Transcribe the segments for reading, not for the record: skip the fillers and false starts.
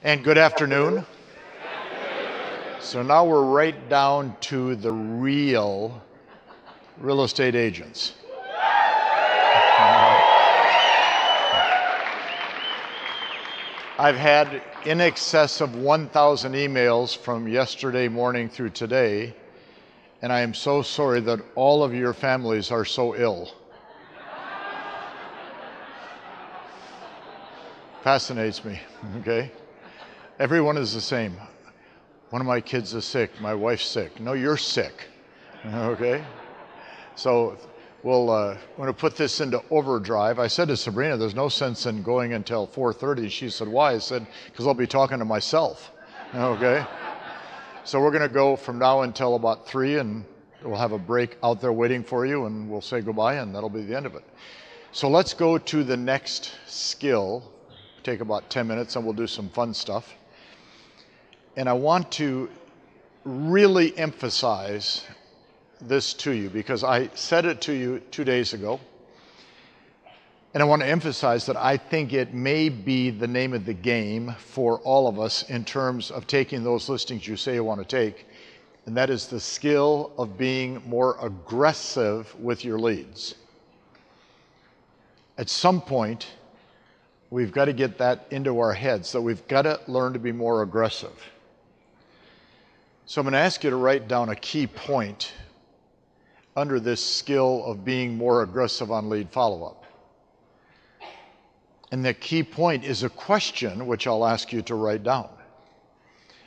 And good afternoon. So now we're right down to the real estate agents. I've had in excess of 1,000 emails from yesterday morning through today, and I am so sorry that all of your families are so ill. Fascinates me, okay? Everyone is the same. One of my kids is sick, my wife's sick. No, you're sick, okay? So we're going to put this into overdrive. I said to Sabrina, there's no sense in going until 4:30. She said, why? I said, because I'll be talking to myself, okay? So we're going to go from now until about 3, and we'll have a break out there waiting for you, and we'll say goodbye, and that'll be the end of it. So let's go to the next skill. Take about 10 minutes, and we'll do some fun stuff. And I want to really emphasize this to you because I said it to you 2 days ago. And I want to emphasize that I think it may be the name of the game for all of us in terms of taking those listings you say you want to take. And that is the skill of being more aggressive with your leads. At some point, we've got to get that into our heads, that we've got to learn to be more aggressive. So I'm going to ask you to write down a key point under this skill of being more aggressive on lead follow-up. And the key point is a question which I'll ask you to write down.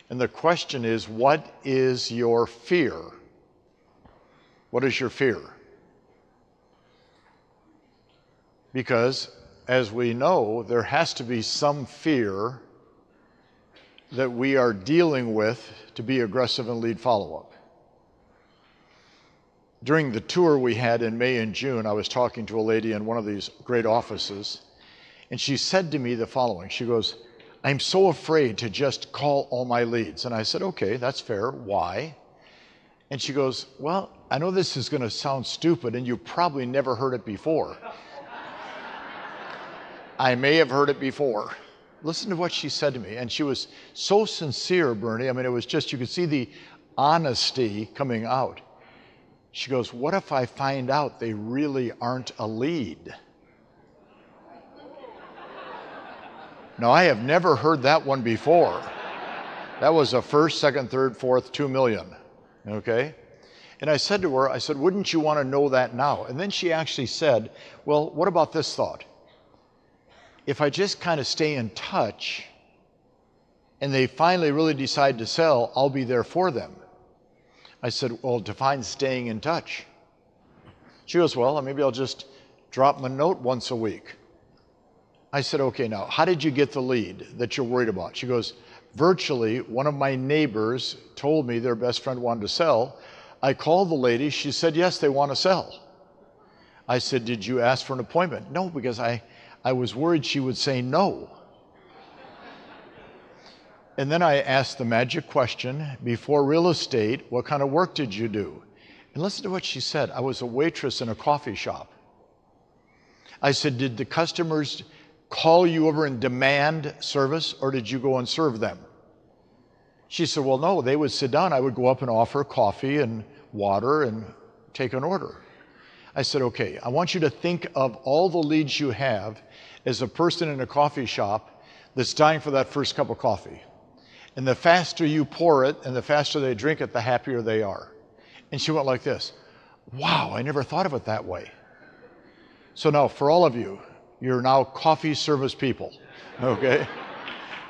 And the question is, what is your fear? What is your fear? Because as we know, there has to be some fear that we are dealing with to be aggressive in lead follow-up. During the tour we had in May and June, I was talking to a lady in one of these great offices, and she said to me the following. She goes, I'm so afraid to just call all my leads. And I said, okay, that's fair. Why? And she goes, well, I know this is going to sound stupid, and you probably never heard it before. I may have heard it before. Listen to what she said to me. And she was so sincere, Bernie. I mean, it was just, you could see the honesty coming out. She goes, what if I find out they really aren't a lead? Now, I have never heard that one before. That was a first, second, third, fourth, 2 million, okay? And I said to her, I said, wouldn't you want to know that now? And then she actually said, well, what about this thought? If I just kind of stay in touch and they finally really decide to sell, I'll be there for them. I said, well, define staying in touch. She goes, well, maybe I'll just drop them a note once a week. I said, okay, now, how did you get the lead that you're worried about? She goes, virtually, one of my neighbors told me their best friend wanted to sell. I called the lady. She said, yes, they want to sell. I said, did you ask for an appointment? No, because I was worried she would say no. And then I asked the magic question, before real estate, what kind of work did you do? And listen to what she said. I was a waitress in a coffee shop. I said, did the customers call you over and demand service, or did you go and serve them? She said, well, no, they would sit down. I would go up and offer coffee and water and take an order. I said, okay, I want you to think of all the leads you have as a person in a coffee shop that's dying for that first cup of coffee. And the faster you pour it and the faster they drink it, the happier they are. And she went like this, wow, I never thought of it that way. So now for all of you, you're now coffee service people, okay?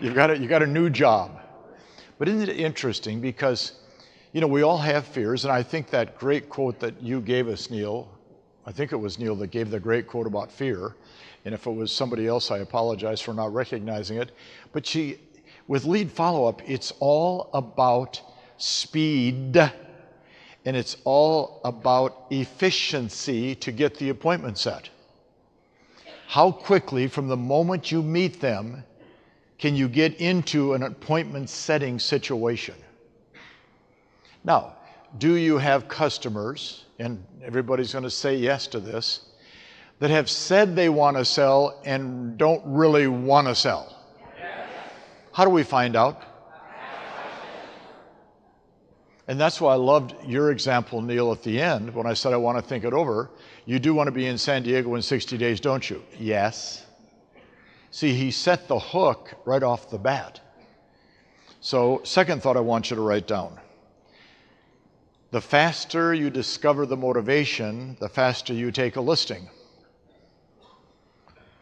you got a new job. But isn't it interesting because, you know, we all have fears, and I think that great quote that you gave us, Neil, I think it was Neil that gave the great quote about fear. And if it was somebody else, I apologize for not recognizing it. But with lead follow-up, it's all about speed. And it's all about efficiency to get the appointment set. How quickly, from the moment you meet them, can you get into an appointment setting situation? Now, do you have customers, and everybody's going to say yes to this, that have said they want to sell and don't really want to sell? How do we find out? And that's why I loved your example, Neil, at the end when I said I want to think it over. You do want to be in San Diego in 60 days, don't you? Yes. See, he set the hook right off the bat. So, second thought I want you to write down. The faster you discover the motivation, the faster you take a listing.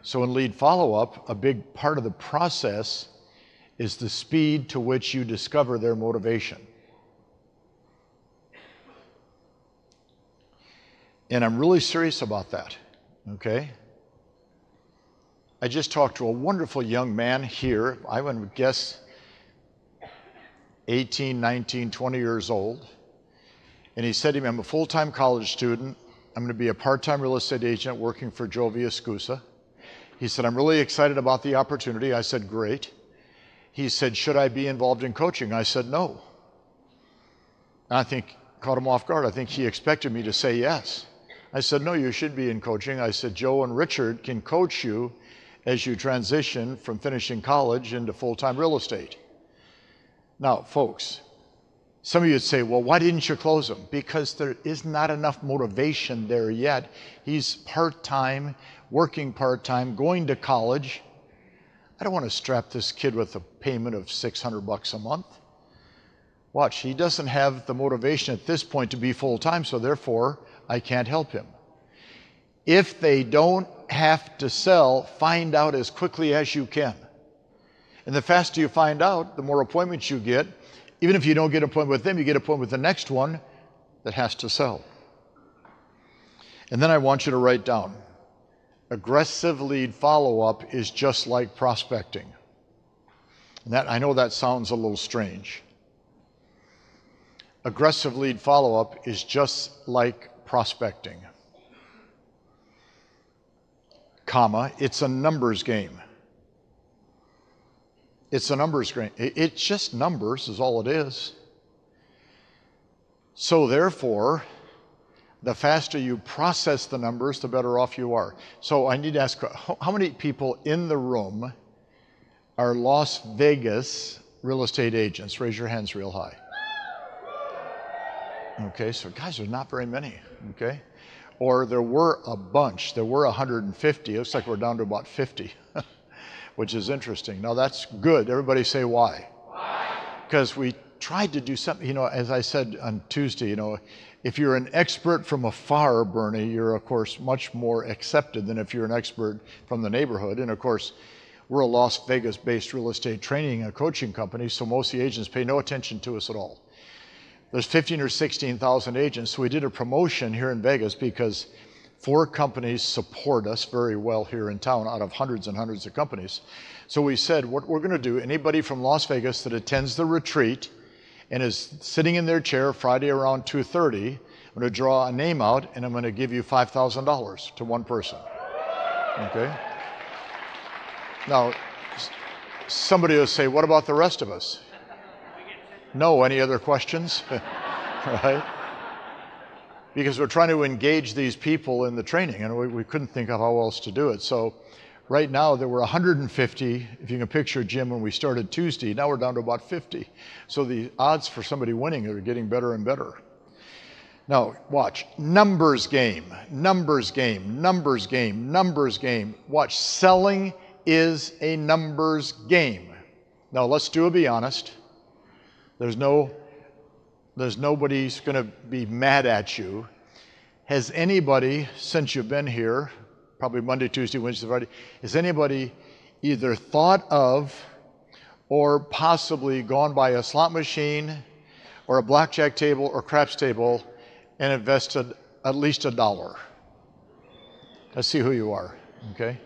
So in lead follow-up, a big part of the process is the speed to which you discover their motivation. And I'm really serious about that, okay? I just talked to a wonderful young man here, I would guess 18, 19, 20 years old. And he said to me, I'm a full-time college student. I'm going to be a part-time real estate agent working for Joe Viascusa. He said, I'm really excited about the opportunity. I said, great. He said, should I be involved in coaching? I said, no. And I think, caught him off guard. I think he expected me to say yes. I said, no, you should be in coaching. I said, Joe and Richard can coach you as you transition from finishing college into full-time real estate. Now, folks, some of you would say, well, why didn't you close him? Because there is not enough motivation there yet. He's part-time, working part-time, going to college. I don't want to strap this kid with a payment of $600 a month. Watch, he doesn't have the motivation at this point to be full-time, so therefore, I can't help him. If they don't have to sell, find out as quickly as you can. And the faster you find out, the more appointments you get. Even if you don't get an appointment with them, you get an appointment with the next one that has to sell. And then I want you to write down, aggressive lead follow-up is just like prospecting. And that, I know that sounds a little strange. Aggressive lead follow-up is just like prospecting. Comma, it's a numbers game. It's a numbers game. It's just numbers is all it is. So therefore, the faster you process the numbers, the better off you are. So I need to ask, how many people in the room are Las Vegas real estate agents? Raise your hands real high. Okay, so guys, there's not very many, okay? Or there were a bunch. There were 150. It looks like we're down to about 50. Which is interesting. Now that's good. Everybody say why. Why? Because we tried to do something, you know, as I said on Tuesday, you know, if you're an expert from afar, Bernie, you're of course much more accepted than if you're an expert from the neighborhood. And of course, we're a Las Vegas-based real estate training and coaching company, so most of the agents pay no attention to us at all. There's 15 or 16,000 agents, so we did a promotion here in Vegas because 4 companies support us very well here in town out of hundreds and hundreds of companies. So we said, what we're going to do, anybody from Las Vegas that attends the retreat and is sitting in their chair Friday around 2:30, I'm going to draw a name out and I'm going to give you $5,000 to one person. Okay? Now, somebody will say, what about the rest of us? No, any other questions? Right? Because we're trying to engage these people in the training, and we couldn't think of how else to do it. So right now there were 150, if you can picture Jim when we started Tuesday, now we're down to about 50. So the odds for somebody winning are getting better and better. Now watch, numbers game, numbers game, numbers game, numbers game. Watch, selling is a numbers game. Now let's do a be honest. There's nobody's going to be mad at you. Has anybody, since you've been here, probably Monday, Tuesday, Wednesday, Friday, has anybody either thought of or possibly gone by a slot machine or a blackjack table or craps table and invested at least $1? Let's see who you are, okay?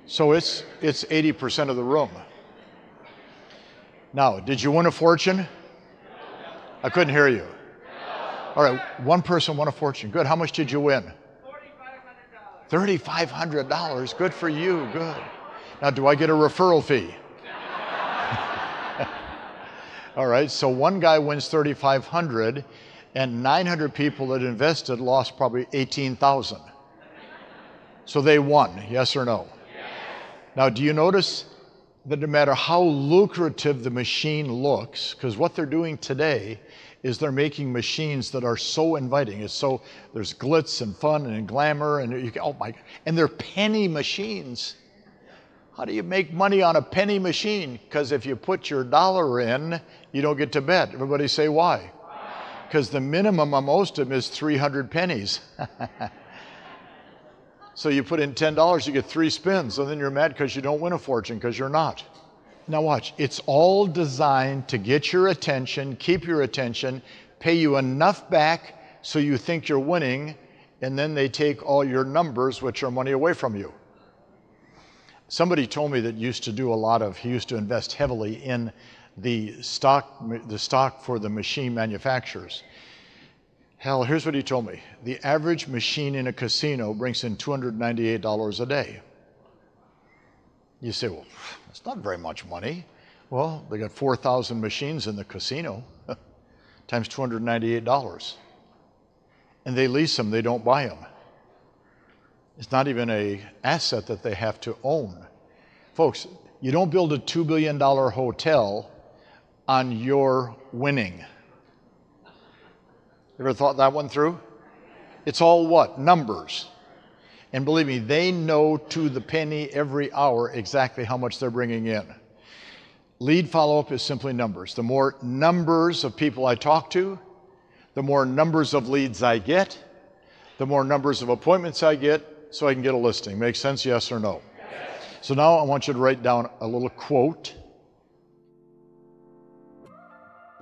So it's 80% of the room. Now, did you win a fortune? I couldn't hear you. All right, one person won a fortune. Good. How much did you win? $3,500. $3,500. Good for you. Good. Now, do I get a referral fee? All right, so one guy wins $3,500 and 900 people that invested lost probably 18,000. So they won, yes or no? Yes. Now, do you notice that no matter how lucrative the machine looks, because what they're doing today is they're making machines that are so inviting. It's so, there's glitz and fun and glamour, and you can, oh my, and they're penny machines. How do you make money on a penny machine? Because if you put your dollar in, you don't get to bet. Everybody say why? Because the minimum on most of them is 300 pennies. So you put in $10, you get 3 spins, and then you're mad because you don't win a fortune, because you're not. Now watch, it's all designed to get your attention, keep your attention, pay you enough back so you think you're winning, and then they take all your numbers, which are money, away from you. Somebody told me that used to do a lot of, he used to invest heavily in the stock for the machine manufacturers. Hell, here's what he told me. The average machine in a casino brings in $298 a day. You say, well, that's not very much money. Well, they got 4,000 machines in the casino, times $298. And they lease them, they don't buy them. It's not even an asset that they have to own. Folks, you don't build a $2 billion hotel on your winning. Ever thought that one through? It's all what? Numbers. And believe me, they know to the penny every hour exactly how much they're bringing in. Lead follow-up is simply numbers. The more numbers of people I talk to, the more numbers of leads I get, the more numbers of appointments I get, so I can get a listing. Make sense, yes or no? Yes. So now I want you to write down a little quote.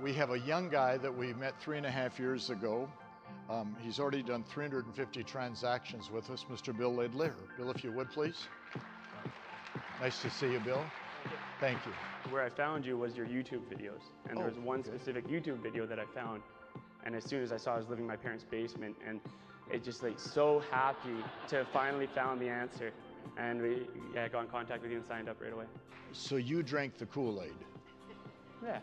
We have a young guy that we met 3.5 years ago. He's already done 350 transactions with us, Mr. Bill Laidlaw. Bill, if you would, please. Nice to see you, Bill. Thank you. Where I found you was your YouTube videos. And there was one specific YouTube video that I found. And as soon as I saw, I was living in my parents' basement, and it just like so happy to finally found the answer. And we got in contact with you and signed up right away. So you drank the Kool-Aid? Yeah,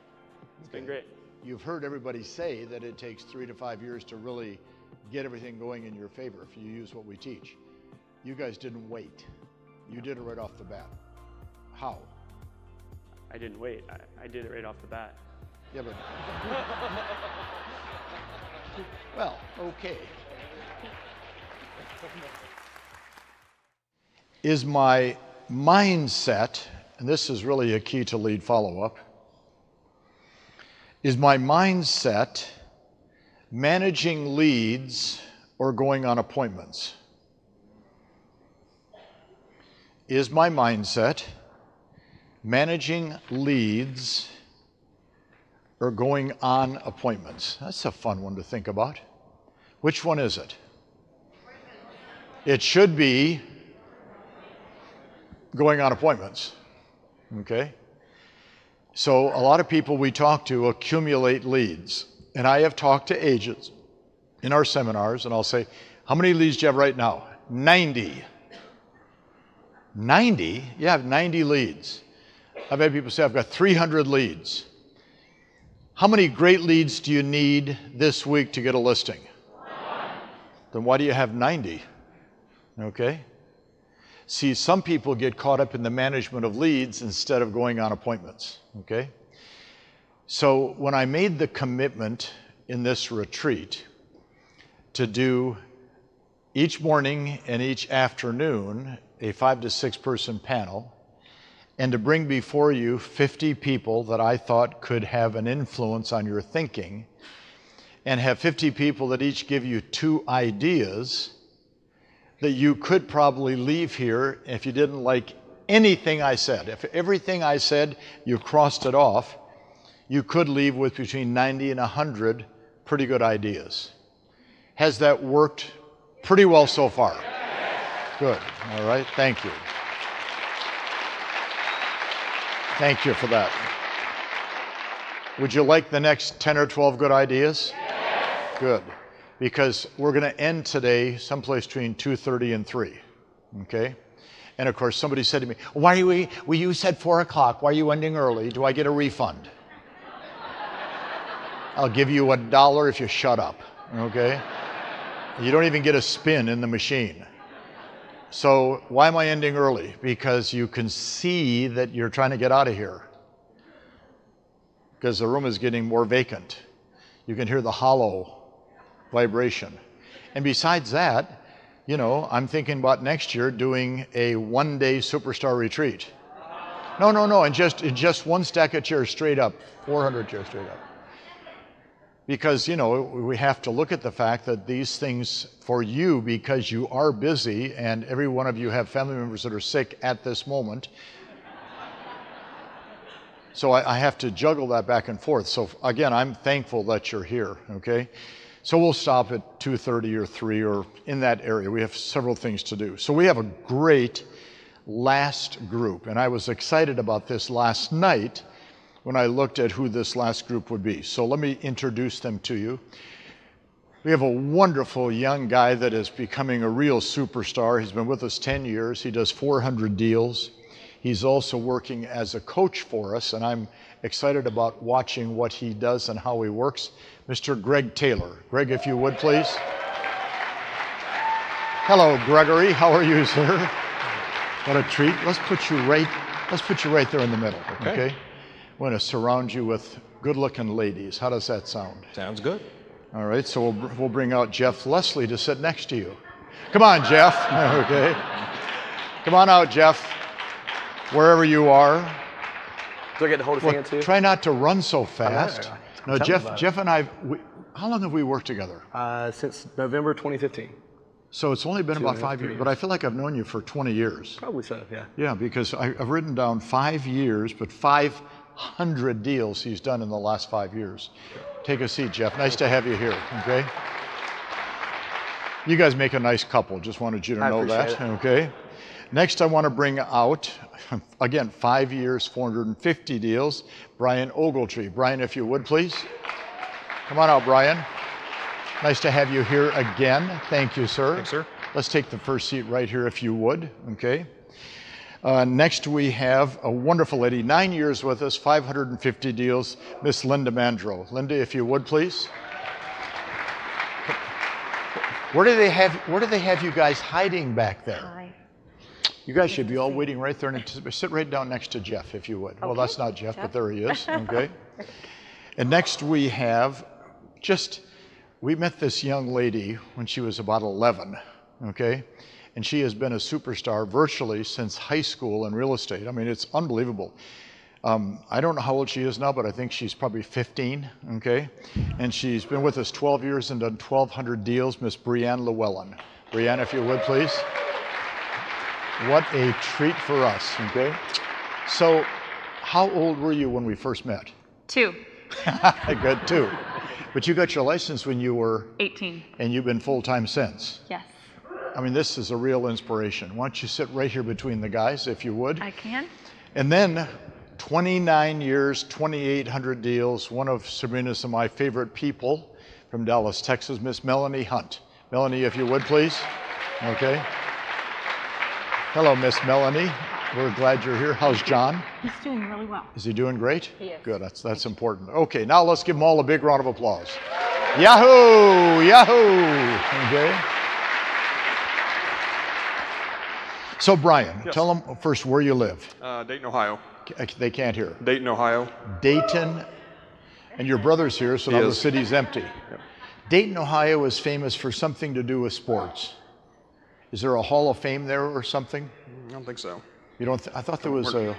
it's been great. You've heard everybody say that it takes 3 to 5 years to really get everything going in your favor if you use what we teach. You guys didn't wait. You did it right off the bat. How? I didn't wait. I did it right off the bat. Yeah, but... well, okay. Is my mindset, and this is really a key to lead follow-up, is my mindset managing leads or going on appointments? Is my mindset managing leads or going on appointments? That's a fun one to think about. Which one is it? It should be going on appointments, okay? So a lot of people we talk to accumulate leads. And I have talked to agents in our seminars, and I'll say, how many leads do you have right now? 90. 90? You have 90 leads. I've had people say, I've got 300 leads. How many great leads do you need this week to get a listing? 1. Then why do you have 90? Okay? See, some people get caught up in the management of leads instead of going on appointments, okay? So when I made the commitment in this retreat to do each morning and each afternoon a 5 to 6 person panel, and to bring before you 50 people that I thought could have an influence on your thinking, and have 50 people that each give you 2 ideas that you could probably leave here if you didn't like anything I said. If everything I said, you crossed it off, you could leave with between 90 and 100 pretty good ideas. Has that worked pretty well so far? Good. All right. Thank you. Thank you for that. Would you like the next 10 or 12 good ideas? Yes. Good. Because we're going to end today someplace between 2:30 and 3. Okay? And of course, somebody said to me, why are you said 4 o'clock. Why are you ending early? Do I get a refund? I'll give you $1 if you shut up. Okay? You don't even get a spin in the machine. So why am I ending early? Because you can see that you're trying to get out of here. Because the room is getting more vacant. You can hear the hollow vibration. And besides that, you know, I'm thinking about next year doing a one-day superstar retreat. No, in just one stack of chairs straight up, 400 chairs straight up. Because, you know, we have to look at the fact that these things for you, because you are busy and every one of you have family members that are sick at this moment. So I have to juggle that back and forth. So again, I'm thankful that you're here, okay? So we'll stop at 2:30 or 3 or in that area. We have several things to do. So we have a great last group, and I was excited about this last night when I looked at who this last group would be. So let me introduce them to you. We have a wonderful young guy that is becoming a real superstar. He's been with us 10 years. He does 400 deals. He's also working as a coach for us, and I'm excited about watching what he does and how he works. Mr. Greg Taylor. Greg, if you would, please. Hello, Gregory. How are you, sir? What a treat. Let's put you right there in the middle, okay? We're going to surround you with good-looking ladies. How does that sound? Sounds good. All right, so we'll bring out Jeff Leslie to sit next to you. Come on, Jeff. Okay. Come on out, Jeff. Wherever you are. Do I get to hold his hand too? Try not to run so fast. No, Jeff and I, how long have we worked together? Since November 2015. So it's only been about 5 years, but I feel like I've known you for 20 years. Probably so, yeah. Yeah, because I've written down 5 years, but 500 deals he's done in the last 5 years. Take a seat, Jeff. Nice to have you here, okay? You guys make a nice couple. Just wanted you to know that, okay? Next, I want to bring out, again, 5 years, 450 deals, Brian Ogletree. Brian, if you would, please. Come on out, Brian. Nice to have you here again. Thank you, sir. Thanks, sir. Let's take the first seat right here, if you would, okay? Next, we have a wonderful lady, 9 years with us, 550 deals, Miss Linda Mandro. Linda, if you would, please. Where do they have you guys hiding back there? Hi. You guys should be all waiting right there. And sit right down next to Jeff, if you would. Okay. Well, that's not Jeff, but there he is, okay? And next we have we met this young lady when she was about 11, okay? And she has been a superstar virtually since high school in real estate. I mean, it's unbelievable. I don't know how old she is now, but I think she's probably 15, okay? And she's been with us 12 years and done 1,200 deals, Miss Brianne Llewellyn. Brianne, if you would, please. What a treat for us, okay? So, how old were you when we first met? 2. Good, 2. But you got your license when you were? 18. And you've been full-time since? Yes. I mean, this is a real inspiration. Why don't you sit right here between the guys, if you would? I can. And then 29 years, 2,800 deals, one of Sabrina's and my favorite people from Dallas, Texas, Miss Melanie Hunt. Melanie, if you would, please. Okay. Hello, Miss Melanie. We're glad you're here. How's John? He's doing really well. Is he doing great? He is. Good, that's important. Okay, now let's give them all a big round of applause. Yahoo! Yahoo! Okay. So Brian, Yes. tell them first where you live. Dayton, Ohio. They can't hear. Dayton, Ohio. Dayton, and your brother's here, so He now the is. city's empty. Yep. Dayton, Ohio is famous for something to do with sports. Is there a Hall of Fame there or something? I don't think so. You don't? I thought there was a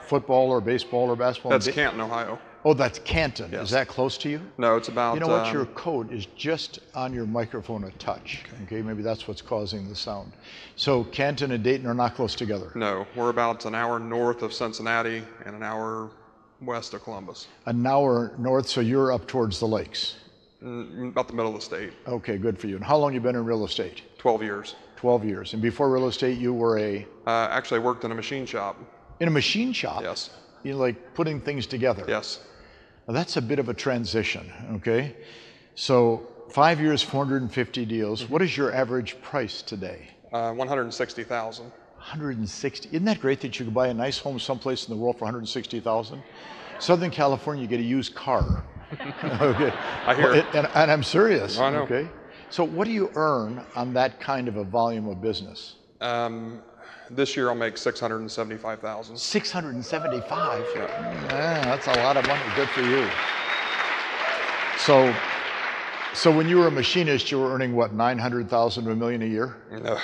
football or baseball or basketball. That's Canton, Ohio. Oh, that's Canton. Yes. Is that close to you? No, it's about. You know what? Your code is just on your microphone a touch. Okay, maybe that's what's causing the sound. So Canton and Dayton are not close together. No, we're about an hour north of Cincinnati and an hour west of Columbus. An hour north, so you're up towards the lakes. About the middle of the state. Okay, good for you. And how long you been in real estate? 12 years. 12 years. And before real estate, you were Actually, I worked in a machine shop. in a machine shop? Yes. You like putting things together? Yes. Now, that's a bit of a transition, okay? So 5 years, 450 deals. What is your average price today? 160,000. 160. Isn't that great that you could buy a nice home someplace in the world for 160,000? Southern California, you get a used car. Okay. I hear it. And I'm serious. I know. Okay. So what do you earn on that kind of a volume of business? This year I'll make 675,000. 675? Yeah. That's a lot of money. Good for you. So when you were a machinist, you were earning what, 900,000 to $1 million a year? No,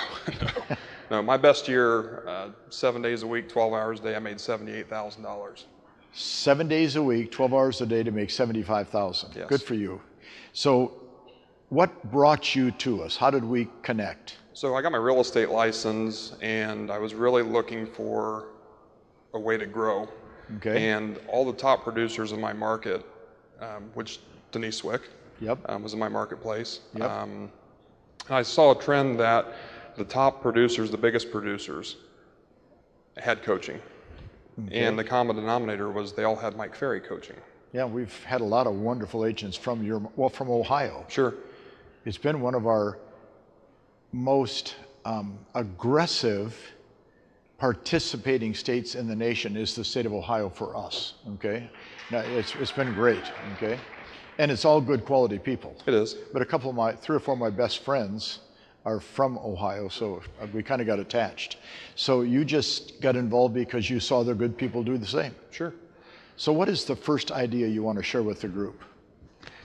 no. My best year, 7 days a week, 12 hours a day, I made $78,000. 7 days a week, 12 hours a day to make 75,000. Yes. Good for you. So what brought you to us? How did we connect? So I got my real estate license, and I was really looking for a way to grow. Okay. And all the top producers in my market, which Denise Swick was in my marketplace. Yep. And I saw a trend that the top producers, the biggest producers, had coaching. Okay. And the common denominator was they all had Mike Ferry coaching. Yeah, we've had a lot of wonderful agents from from Ohio. Sure. It's been one of our most aggressive participating states in the nation is the state of Ohio for us, okay? Now, it's been great, okay? And it's all good quality people. It is. But a couple of 3 or 4 of my best friends are from Ohio, so we kind of got attached. So you just got involved because you saw the good people do the same. Sure. So what is the first idea you want to share with the group?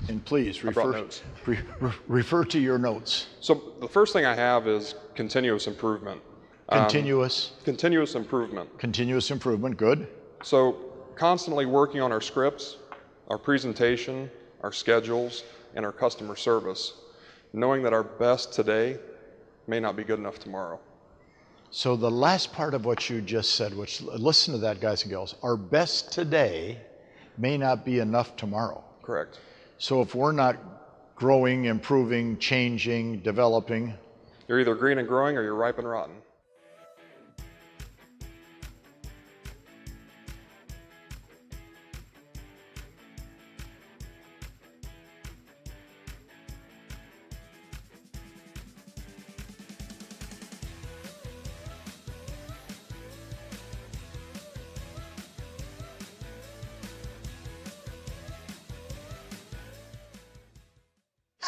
And please refer to your notes. So the first thing I have is continuous improvement. Continuous improvement. Continuous improvement, good. So constantly working on our scripts, our presentation, our schedules, and our customer service, knowing that our best today may not be good enough tomorrow. So the last part of what you just said, which, listen to that, guys and girls, our best today may not be enough tomorrow. Correct. So if we're not growing, improving, changing, developing, you're either green and growing or you're ripe and rotten.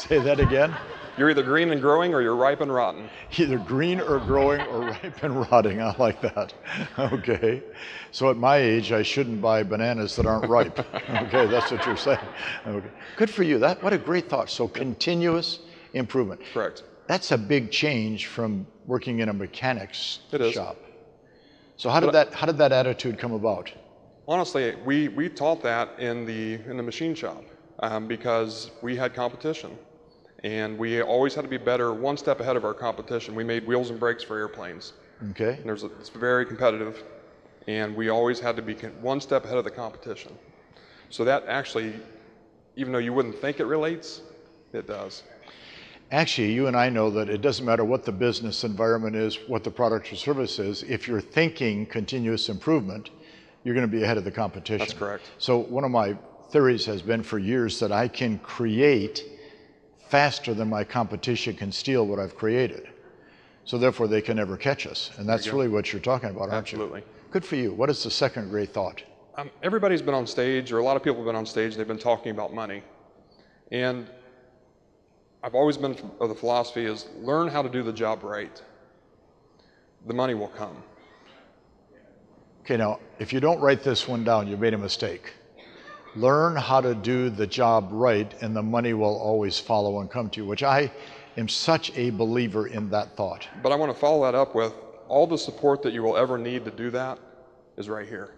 Say that again. You're either green and growing or you're ripe and rotten. Either green or growing or ripe and rotting. I like that. Okay. So at my age, I shouldn't buy bananas that aren't ripe. Okay, that's what you're saying. Okay. Good for you. What a great thought. So continuous improvement. Correct. That's a big change from working in a mechanics shop. So how did that attitude come about? Honestly, we taught that in the machine shop because we had competition. And we always had to be better, one step ahead of our competition. We made wheels and brakes for airplanes. Okay. And it's very competitive, and we always had to be one step ahead of the competition. So that actually, even though you wouldn't think it relates, it does. Actually, you and I know that it doesn't matter what the business environment is, what the product or service is, if you're thinking continuous improvement, you're going to be ahead of the competition. That's correct. So one of my theories has been for years that I can create faster than my competition can steal what I've created. So therefore they can never catch us. And that's really what you're talking about, aren't you? Absolutely. Good for you. What is the second great thought? Everybody's been on stage, or a lot of people have been on stage, they've been talking about money. And I've always been of the philosophy is learn how to do the job right. The money will come. Okay, now, if you don't write this one down, you made a mistake. Learn how to do the job right, and the money will always follow and come to you, which I am such a believer in that thought. But I want to follow that up with all the support that you will ever need to do that is right here.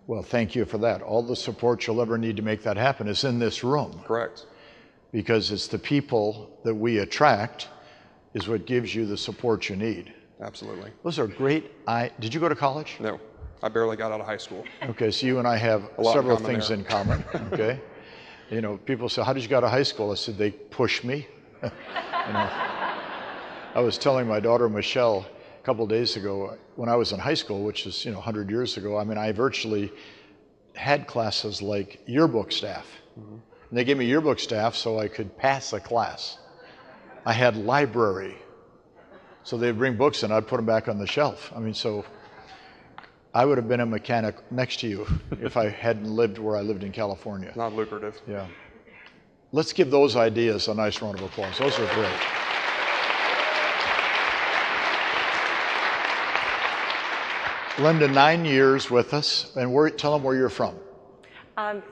Well, thank you for that. All the support you'll ever need to make that happen is in this room. Correct. Because it's the people that we attract is what gives you the support you need. Absolutely. Those are great. Did you go to college? No. I barely got out of high school. Okay, so you and I have several things in common, okay? You know, people say, how did you get out of high school? I said, they pushed me. You know, I was telling my daughter, Michelle, a couple of days ago, when I was in high school, which is, 100 years ago, I mean, I virtually had classes like yearbook staff. Mm-hmm. And they gave me yearbook staff so I could pass a class. I had library. So they'd bring books and I'd put them back on the shelf. I mean, so I would have been a mechanic next to you if I hadn't lived where I lived in California. Not lucrative. Yeah. Let's give those ideas a nice round of applause. Those are great. Linda, 9 years with us, and tell them where you're from.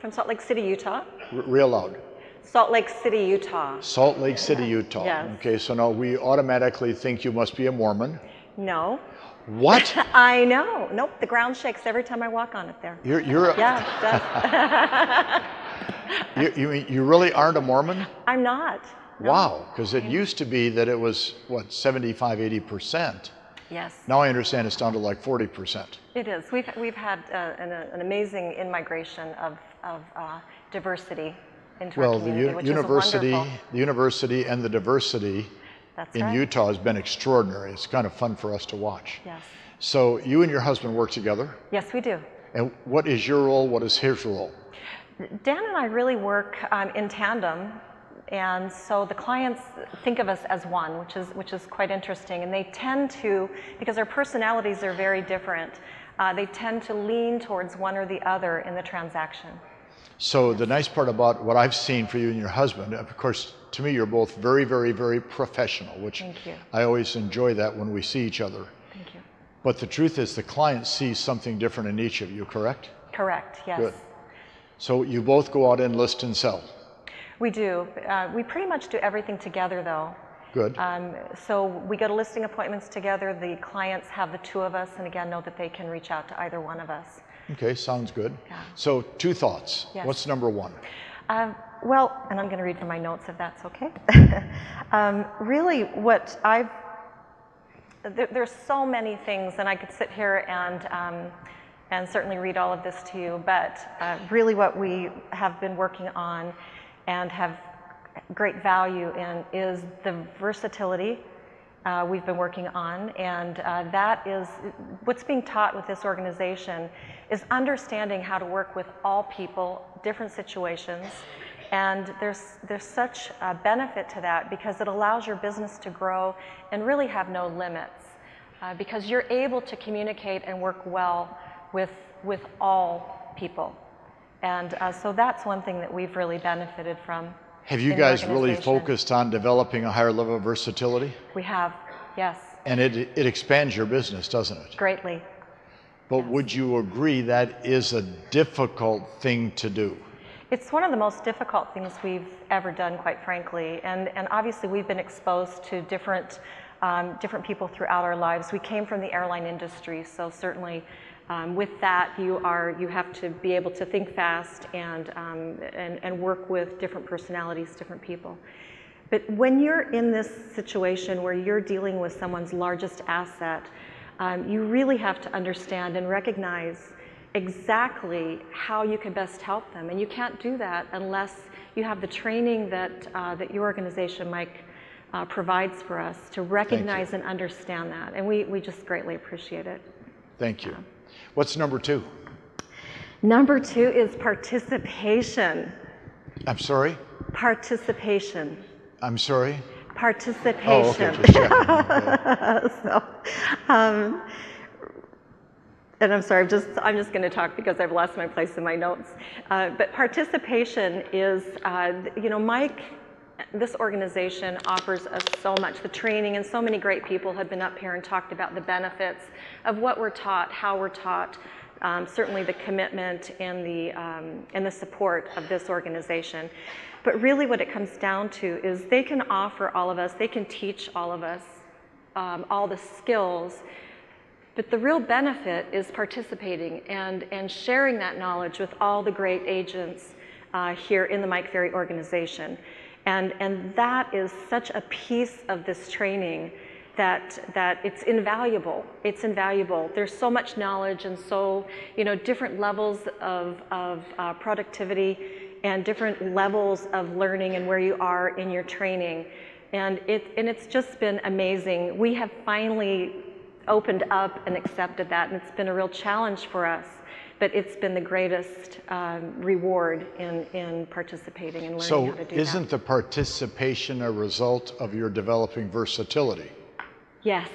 From Salt Lake City, Utah. Real loud. Salt Lake City, Utah. Salt Lake City, Utah. Yes. Okay, so now we automatically think you must be a Mormon. No. What? I know. Nope, the ground shakes every time I walk on it there. Yeah, it does. you really aren't a Mormon? I'm not. No. Wow, because it used to be that it was, what, 75, 80%. Yes. Now I understand it's down to like 40%. It is. We've had an amazing in-migration of diversity into our community, which is wonderful. The university and the diversity in Utah has been extraordinary. It's kind of fun for us to watch. Yes. So you and your husband work together? Yes, we do. And what is your role? What is his role? Dan and I really work in tandem, and so the clients think of us as one, which is quite interesting. And they tend to, because our personalities are very different, they tend to lean towards one or the other in the transaction. So the nice part about what I've seen for you and your husband, of course, to me, you're both very, very, very professional, which I always enjoy that when we see each other. Thank you. But the truth is the client sees something different in each of you, correct? Correct, yes. Good. So you both go out and list and sell? We do. We pretty much do everything together, though. Good. So we go to listing appointments together. The clients have the two of us, and again, know that they can reach out to either one of us. Okay, sounds good. Yeah. So 2 thoughts. Yes. What's number 1? Well, and I'm going to read from my notes if that's okay. Really, what there's so many things, and I could sit here and certainly read all of this to you, but really what we have been working on and have great value in is the versatility we've been working on, and that is what's being taught with this organization is understanding how to work with all people, different situations, and there's such a benefit to that because it allows your business to grow and really have no limits because you're able to communicate and work well with all people. And so that's one thing that we've really benefited from. Have you guys really focused on developing a higher level of versatility? We have, yes. And it expands your business, doesn't it? Greatly. But would you agree that is a difficult thing to do? It's one of the most difficult things we've ever done, quite frankly. And obviously we've been exposed to different people throughout our lives. We came from the airline industry, so certainly with that, you have to be able to think fast and work with different personalities, different people. But when you're in this situation where you're dealing with someone's largest asset, you really have to understand and recognize exactly how you can best help them. And you can't do that unless you have the training that your organization, Mike, provides for us to recognize and understand that. And we just greatly appreciate it. Thank you. What's number 2? Number 2 is participation. I'm sorry? Participation. I'm sorry? Participation. Oh, okay, just checking. So, and I'm sorry, I'm just going to talk because I've lost my place in my notes. But participation is, Mike, this organization offers us so much. The training and so many great people have been up here and talked about the benefits of what we're taught, how we're taught, certainly the commitment and the support of this organization. But really what it comes down to is they can offer all of us, they can teach all of us all the skills, but the real benefit is participating and sharing that knowledge with all the great agents here in the Mike Ferry organization. And that is such a piece of this training that it's invaluable. It's invaluable. There's so much knowledge and so, different levels of productivity and different levels of learning and where you are in your training. And it's just been amazing. We have finally opened up and accepted that, and it's been a real challenge for us. But it's been the greatest reward in participating and learning how to do that. So isn't the participation a result of your developing versatility? Yes,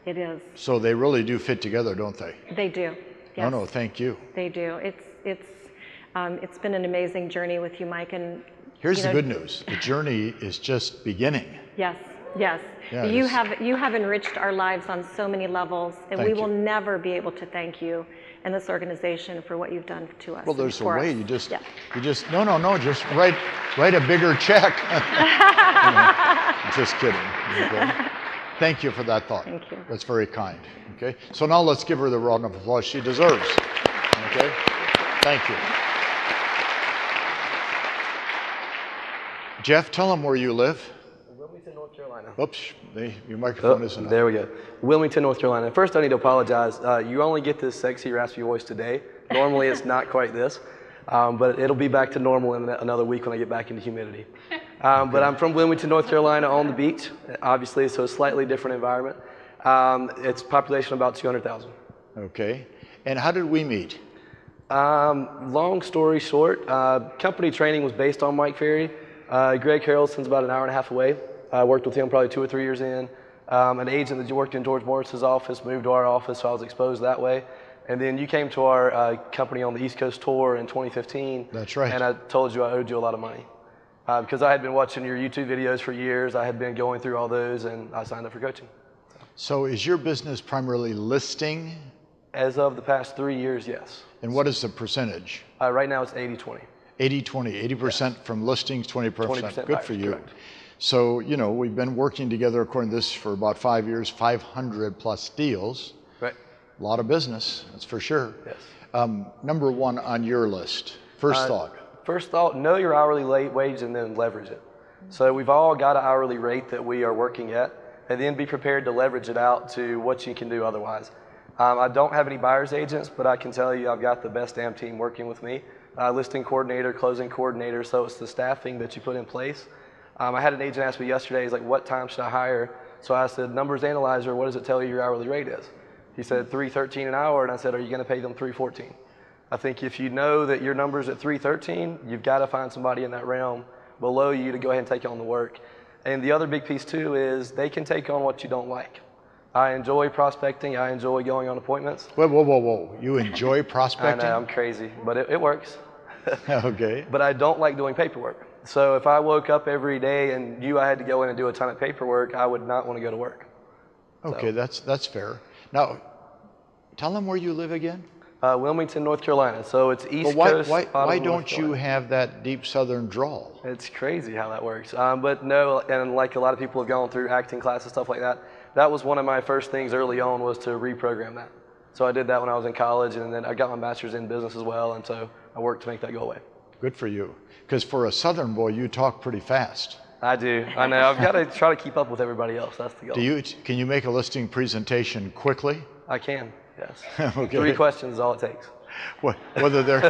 it is. So they really do fit together, don't they? They do, yes. No, thank you. They do. It's been an amazing journey with you, Mike. And here's the good news. The journey is just beginning. Yes. Yes, Yeah, you it's- have enriched our lives on so many levels, and Thank we will you. never be able to thank you and this organization for what you've done to us. Well, and there's a for way. us. You just, Yeah. no, just write a bigger check. Just kidding. Okay? Thank you for that thought. Thank you. That's very kind. Okay. So now let's give her the round of applause she deserves. Okay. Thank you. Jeff, tell them where you live. Wilmington, North Carolina. Oops, your microphone isn't on. There we go. Wilmington, North Carolina. First, I need to apologize. You only get this sexy, raspy voice today. Normally, it's not quite this, but it'll be back to normal in another week when I get back into humidity. But I'm from Wilmington, North Carolina, on the beach, obviously, so a slightly different environment. It's population about 200,000. Okay. And how did we meet? Long story short, company training was based on Mike Ferry. Greg Harrelson's about an hour and a half away. I worked with him probably 2 or 3 years in. An agent that worked in George Morris's office moved to our office, so I was exposed that way. And then you came to our company on the East Coast tour in 2015. That's right. And I told you I owed you a lot of money. Because I had been watching your YouTube videos for years. I had been going through all those, and I signed up for coaching. So is your business primarily listing? As of the past 3 years, yes. And what is the percentage? Right now it's 80-20. 80-20, 80% from listings, 20%. 20% Good buyers, for you. correct. So, we've been working together according to this for about 5 years, 500 plus deals. Right. A lot of business, that's for sure. Yes. Number one on your list, first thought. First thought, know your hourly wage and then leverage it. So we've all got an hourly rate that we are working at, and then be prepared to leverage it out to what you can do otherwise. I don't have any buyer's agents, but I can tell you I've got the best damn team working with me. Listing coordinator, closing coordinator, so it's the staffing that you put in place. I had an agent ask me yesterday, he's like, what time should I hire? So I said, numbers analyzer, what does it tell you your hourly rate is? He said $3.13 an hour, and I said, are you gonna pay them $3.14? I think if you know that your number's at $3.13, you've gotta find somebody in that realm below you to go ahead and take on the work. And the other big piece too is they can take on what you don't like. I enjoy prospecting, I enjoy going on appointments. Whoa. You enjoy prospecting? I know, I'm crazy, but it works. Okay. But I don't like doing paperwork. So if I woke up every day and I had to go in and do a ton of paperwork, I would not want to go to work. Okay, that's fair. Now, tell them where you live again. Wilmington, North Carolina. So it's East But Coast. why bottom of North don't you Carolina. have that deep Southern drawl? It's crazy how that works. But no, and like a lot of people have gone through acting classes, stuff like that. That was one of my first things early on was to reprogram that. So I did that when I was in college, and then I got my master's in business as well, and so I worked to make that go away. Good for you. Because for a Southern boy, you talk pretty fast. I do. I know. I've got to try to keep up with everybody else. That's the goal. Can you make a listing presentation quickly? I can, yes. Okay. 3 questions is all it takes. Whether they're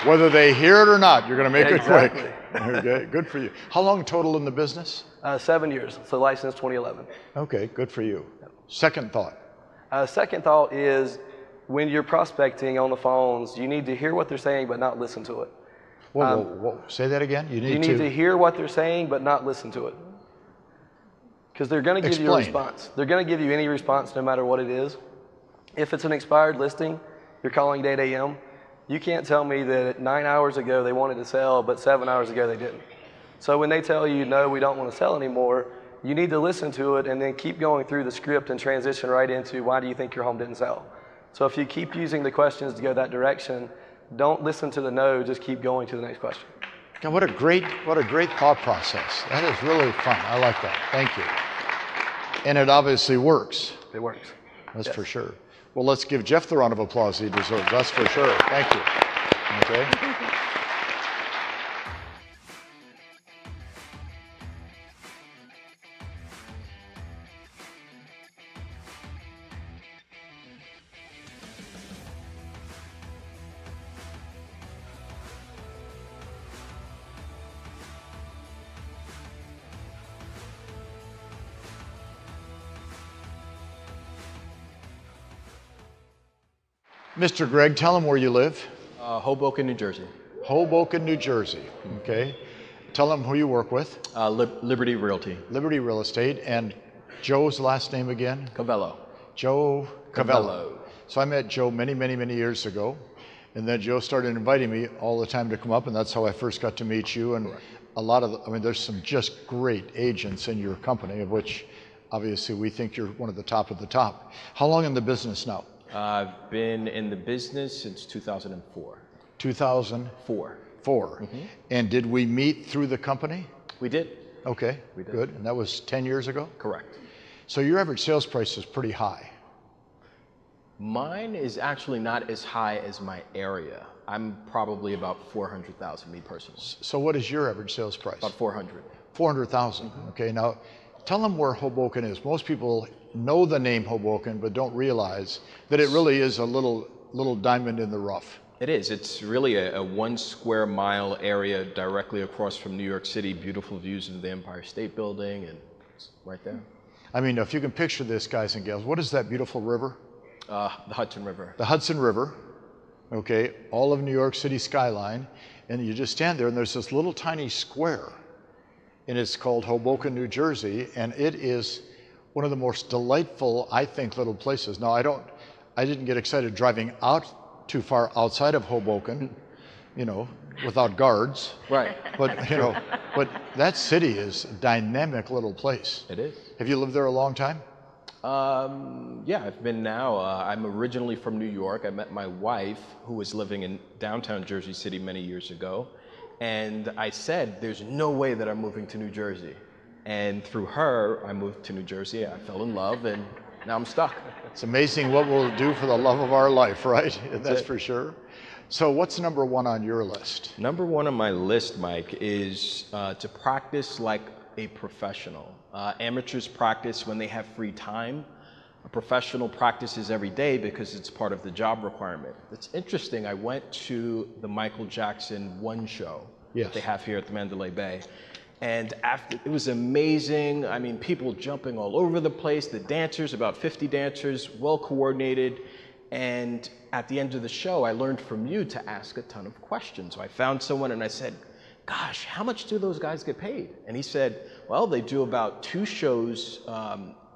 whether they hear it or not, you're going to make it Exactly. quick. Okay, good for you. How long total in the business? 7 years, so licensed 2011. Okay, good for you. Second thought. Second thought is when you're prospecting on the phones, you need to hear what they're saying but not listen to it. Whoa. Say that again. You need to hear what they're saying but not listen to it. Because they're going to give you a Explain. response. They're going to give you any response no matter what it is. If it's an expired listing, you're calling at 8 a.m., you can't tell me that 9 hours ago they wanted to sell, but 7 hours ago they didn't. So when they tell you, no, we don't want to sell anymore, you need to listen to it and then keep going through the script and transition right into why do you think your home didn't sell? So if you keep using the questions to go that direction, don't listen to the no, just keep going to the next question. God, what a great thought process. That is really fun. I like that. Thank you. And it obviously works. It works. That's Yes. for sure. Well, let's give Jeff the round of applause he deserves. That's for sure. Thank you. Okay. Mr. Greg, tell them where you live. Hoboken, New Jersey. Hoboken, New Jersey. Okay. Tell them who you work with. Liberty Realty. Liberty Real Estate. And Joe's last name again? Cavello. Joe Cavello. Cavello. So I met Joe many years ago. And then Joe started inviting me all the time to come up, and that's how I first got to meet you. And a lot of, I mean, there's some just great agents in your company, of which obviously we think you're one of the top of the top. How long in the business now? I've been in the business since 2004. 2004. Four. And did we meet through the company? We did. Okay, We did. good. And that was 10 years ago? Correct. So your average sales price is pretty high. Mine is actually not as high as my area. I'm probably about 400,000, me personally. So what is your average sales price? About 400. 400,000. Okay, now tell them where Hoboken is. Most people know the name Hoboken, but don't realize that it really is a little diamond in the rough. It is. It's really a 1 square mile area directly across from New York City. Beautiful views of the Empire State Building, and it's right there. I mean, if you can picture this, guys and gals, what is that beautiful river? The Hudson River. The Hudson River, okay, all of New York City skyline, and you just stand there and there's this little tiny square, and it's called Hoboken, New Jersey, and it is one of the most delightful, I think, little places. Now, I didn't get excited driving out too far outside of Hoboken, you know, without guards. Right. But, you know, but that city is a dynamic little place. It is. Have you lived there a long time? Yeah, I've been now. I'm originally from New York. I met my wife, who was living in downtown Jersey City many years ago. And I said, there's no way that I'm moving to New Jersey. And through her, I moved to New Jersey. I fell in love, and now I'm stuck. It's amazing what we'll do for the love of our life, right? That's it. for sure. So what's number one on your list? Number one on my list, Mike, is to practice like a professional. Amateurs practice when they have free time. A professional practices every day because it's part of the job requirement. It's interesting, I went to the Michael Jackson One show that they have here at the Mandalay Bay. And after, it was amazing. I mean, people jumping all over the place, the dancers, about 50 dancers, well coordinated. And at the end of the show, I learned from you to ask a ton of questions. So I found someone and I said, gosh, how much do those guys get paid? And he said, well, they do about 2 shows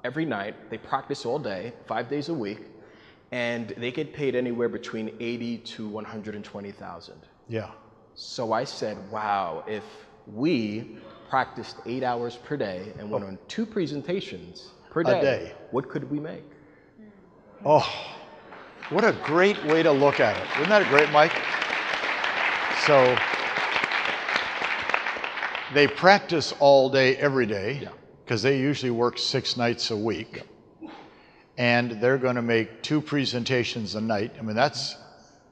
every night. They practice all day, 5 days a week, and they get paid anywhere between 80 to 120,000. Yeah. So I said, wow, if we practiced 8 hours per day and went on 2 presentations per day, what could we make? Oh, what a great way to look at it. Isn't that great, Mike? So they practice all day, every day, because they usually work 6 nights a week. And they're going to make 2 presentations a night. I mean, that's,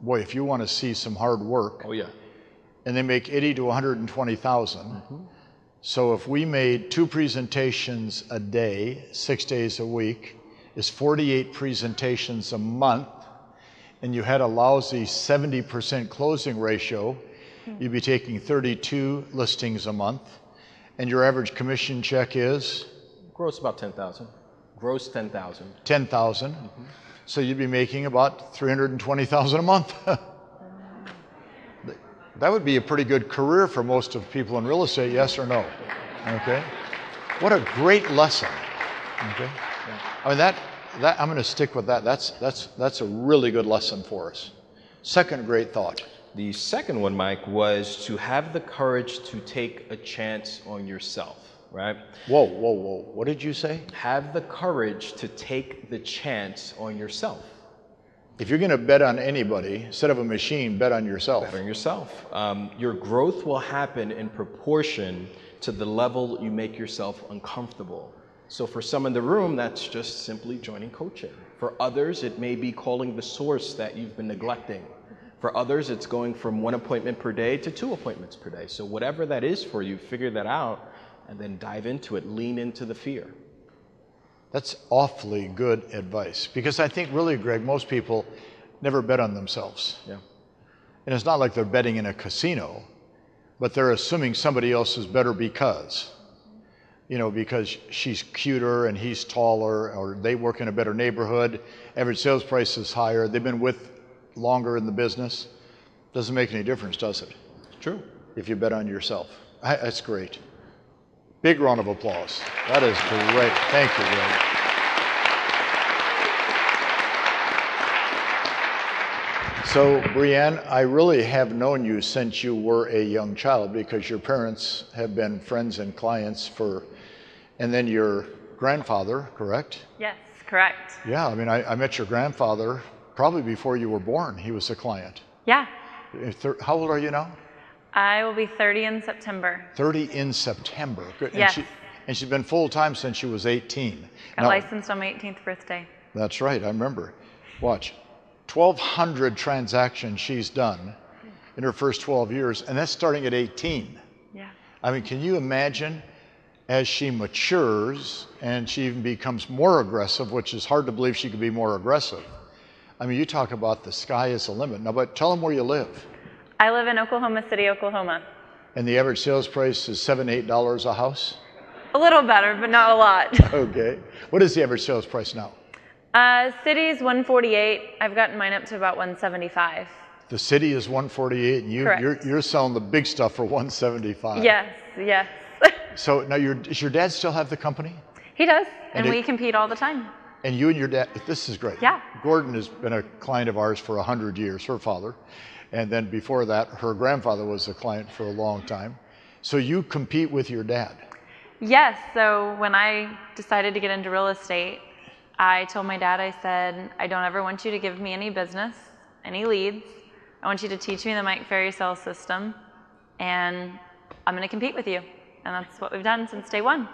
boy, if you want to see some hard work. Oh, yeah. And they make 80 to 120,000. So if we made 2 presentations a day, 6 days a week, is 48 presentations a month, and you had a lousy 70% closing ratio, you'd be taking 32 listings a month, and your average commission check is? Gross about 10,000. Gross 10,000. 10,000. So you'd be making about 320,000 a month. That would be a pretty good career for most of people in real estate, yes or no? Okay. What a great lesson. Okay. I mean, that I'm going to stick with that. That's a really good lesson for us. Second great thought. The second one, Mike, was to have the courage to take a chance on yourself, right? Whoa, whoa, whoa. What did you say? Have the courage to take the chance on yourself. If you're going to bet on anybody, instead of a machine, bet on yourself. Bet on yourself. Your growth will happen in proportion to the level you make yourself uncomfortable. So for some in the room, that's just simply joining coaching. For others, it may be calling the source that you've been neglecting. For others, it's going from 1 appointment per day to 2 appointments per day. So whatever that is for you, figure that out and then dive into it. Lean into the fear. That's awfully good advice, because I think really, Greg, most people never bet on themselves. Yeah. And it's not like they're betting in a casino, but they're assuming somebody else is better because, you know, because she's cuter and he's taller, or they work in a better neighborhood, average sales price is higher, they've been with longer in the business. Doesn't make any difference, does it? True. If you bet on yourself. That's great. Big round of applause. That is great. Thank you, Greg. So, Brianne, I really have known you since you were a young child because your parents have been friends and clients and then your grandfather, correct? Yes, correct. Yeah, I mean, I met your grandfather probably before you were born. He was a client. Yeah. How old are you now? I will be 30 in September. 30 in September. Good. Yes. And she's been full-time since she was 18. Got licensed on my 18th birthday. That's right, I remember. Watch. 1,200 transactions she's done in her first 12 years, and that's starting at 18. Yeah. I mean, can you imagine as she matures and she even becomes more aggressive, which is hard to believe she could be more aggressive. I mean, you talk about the sky is the limit. Now, but tell them where you live. I live in Oklahoma City, Oklahoma. And the average sales price is $7, $8 a house? A little better, but not a lot. Okay. What is the average sales price now? City's 148. I've gotten mine up to about 175. The city is 148, and you're selling the big stuff for 175. Yes, yes. So now, does your dad still have the company? He does, and we compete all the time. And you and your dad, this is great. Yeah. Gordon has been a client of ours for 100 years, her father. And then before that, her grandfather was a client for a long time. So you compete with your dad? Yes, so when I decided to get into real estate, I told my dad, I said, I don't ever want you to give me any business, any leads. I want you to teach me the Mike Ferry sales system, and I'm going to compete with you. And that's what we've done since day one.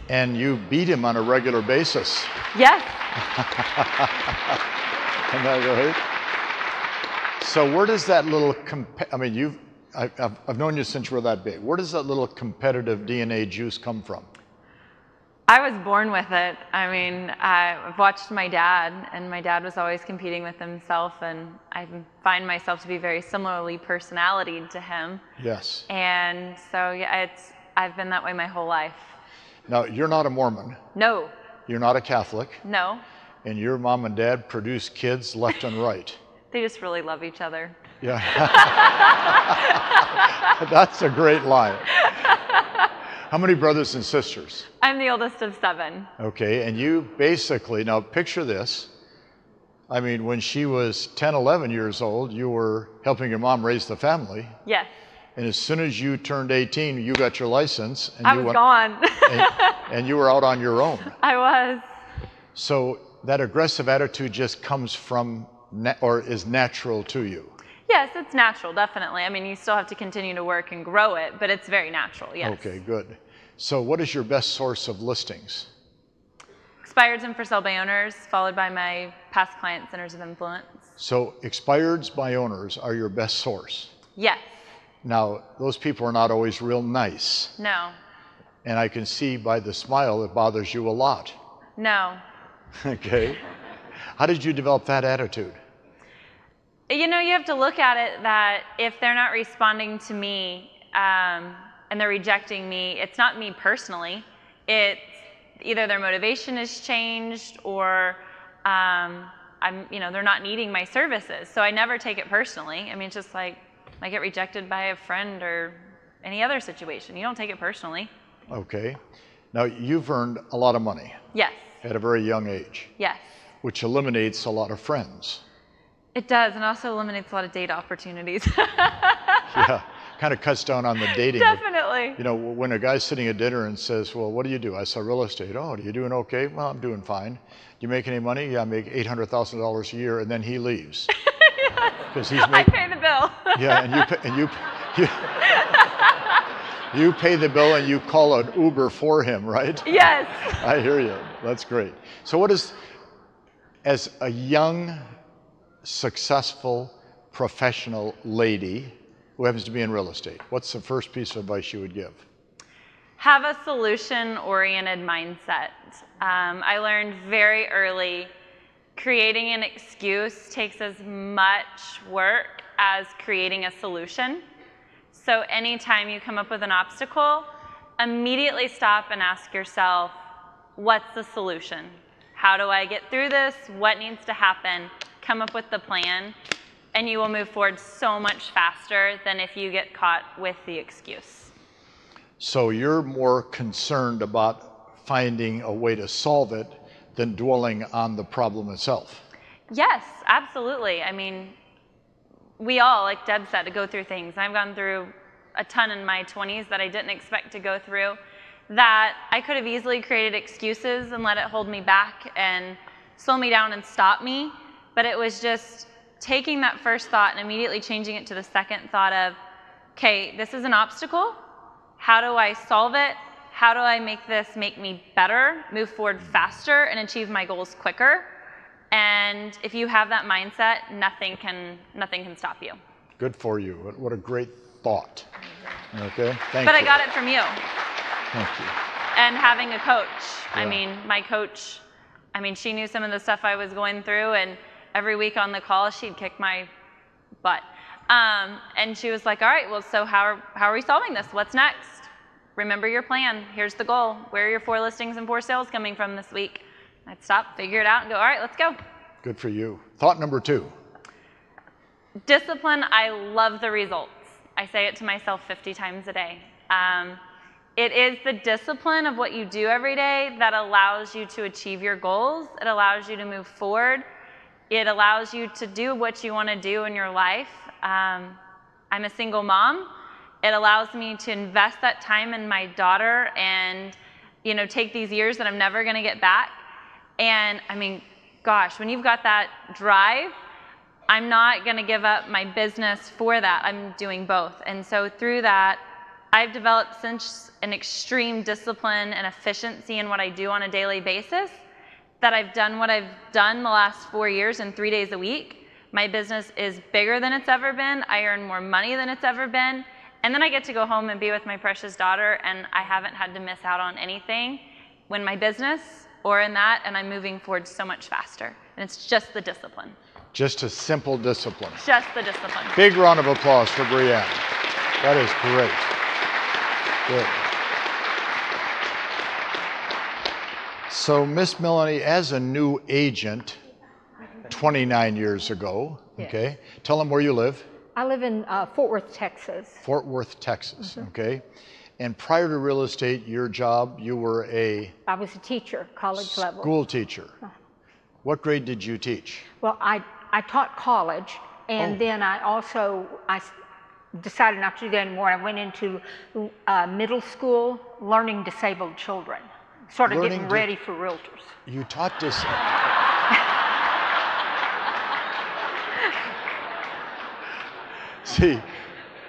And you beat him on a regular basis. Yes. Isn't that right? So where does that little, I mean, I've known you since you were that big. Where does that little competitive DNA juice come from? I was born with it. I mean, I've watched my dad, and my dad was always competing with himself, and I find myself to be very similarly personality to him. Yes. And so, yeah, I've been that way my whole life. Now, you're not a Mormon. No. You're not a Catholic. No. And your mom and dad produce kids left and right. They just really love each other. Yeah. That's a great line. How many brothers and sisters? I'm the oldest of 7. Okay, and you basically, now picture this. I mean, when she was 10, 11 years old, you were helping your mom raise the family. Yes. And as soon as you turned 18, you got your license. And I was gone. and you were out on your own. I was. So that aggressive attitude just comes from, or is natural to you? Yes, it's natural, definitely. I mean, you still have to continue to work and grow it, but it's very natural, yes. Okay, good. So what is your best source of listings? Expireds and for sale by owners, followed by my past client centers of influence. So expireds by owners are your best source? Yes. Now, those people are not always real nice. No. And I can see by the smile it bothers you a lot. No. Okay. How did you develop that attitude? You know, you have to look at it that if they're not responding to me and they're rejecting me, it's not me personally. It's either their motivation has changed or they're not needing my services. So I never take it personally. I mean, it's just like I get rejected by a friend or any other situation. You don't take it personally. Okay. Now, you've earned a lot of money. Yes. At a very young age. Yes. Which eliminates a lot of friends. It does, and also eliminates a lot of date opportunities. Yeah, kind of cuts down on the dating. Definitely. You know, when a guy's sitting at dinner and says, well, what do you do? I sell real estate. Oh, are you doing okay? Well, I'm doing fine. Do you make any money? Yeah, I make $800,000 a year, and then he leaves. Because he's I pay the bill. Yeah, and you pay the bill and you call an Uber for him, right? Yes. I hear you. That's great. So what is, as a young, successful, professional lady who happens to be in real estate, what's the first piece of advice you would give? Have a solution-oriented mindset. I learned very early, creating an excuse takes as much work as creating a solution. So anytime you come up with an obstacle, immediately stop and ask yourself, what's the solution? How do I get through this? What needs to happen? Come up with the plan, and you will move forward so much faster than if you get caught with the excuse. So you're more concerned about finding a way to solve it than dwelling on the problem itself. Yes, absolutely. I mean, we all, like Deb said, go through things. I've gone through a ton in my 20s that I didn't expect to go through, that I could have easily created excuses and let it hold me back and slow me down and stop me. But it was just taking that first thought and immediately changing it to the second thought of, okay, this is an obstacle. How do I solve it? How do I make this make me better, move forward faster, and achieve my goals quicker? And if you have that mindset, nothing can stop you. Good for you. What a great thought. Okay, thank you. But I got it from you. Thank you. And having a coach. Yeah. I mean, my coach, she knew some of the stuff I was going through, and every week on the call, she'd kick my butt. And she was like, all right, well, so how are we solving this? What's next? Remember your plan. Here's the goal. Where are your 4 listings and 4 sales coming from this week? I'd stop, figure it out, and go, all right, let's go. Good for you. Thought number 2. Discipline, I love the results. I say it to myself 50 times a day. It is the discipline of what you do every day that allows you to achieve your goals. It allows you to move forward. It allows you to do what you want to do in your life. I'm a single mom. It allows me to invest that time in my daughter and, take these years that I'm never going to get back. And gosh, when you've got that drive, I'm not going to give up my business for that. I'm doing both. And so through that, I've developed such an extreme discipline and efficiency in what I do on a daily basis that I've done what I've done the last 4 years in 3 days a week. My business is bigger than it's ever been. I earn more money than it's ever been. And then I get to go home and be with my precious daughter, and I haven't had to miss out on anything when my business or in that, and I'm moving forward so much faster. And it's just the discipline. Just a simple discipline. Just the discipline. Big round of applause for Brianne. That is great. Good. So, Miss Melanie, as a new agent 29 years ago, Yes. okay, tell them where you live. I live in Fort Worth, Texas. Fort Worth, Texas, okay? And prior to real estate, your job, you were a I was a teacher, college level. school teacher. What grade did you teach? Well, I taught college, and then I decided not to do that anymore. I went into middle school, learning disabled children, sort of getting ready for realtors. You taught this. See,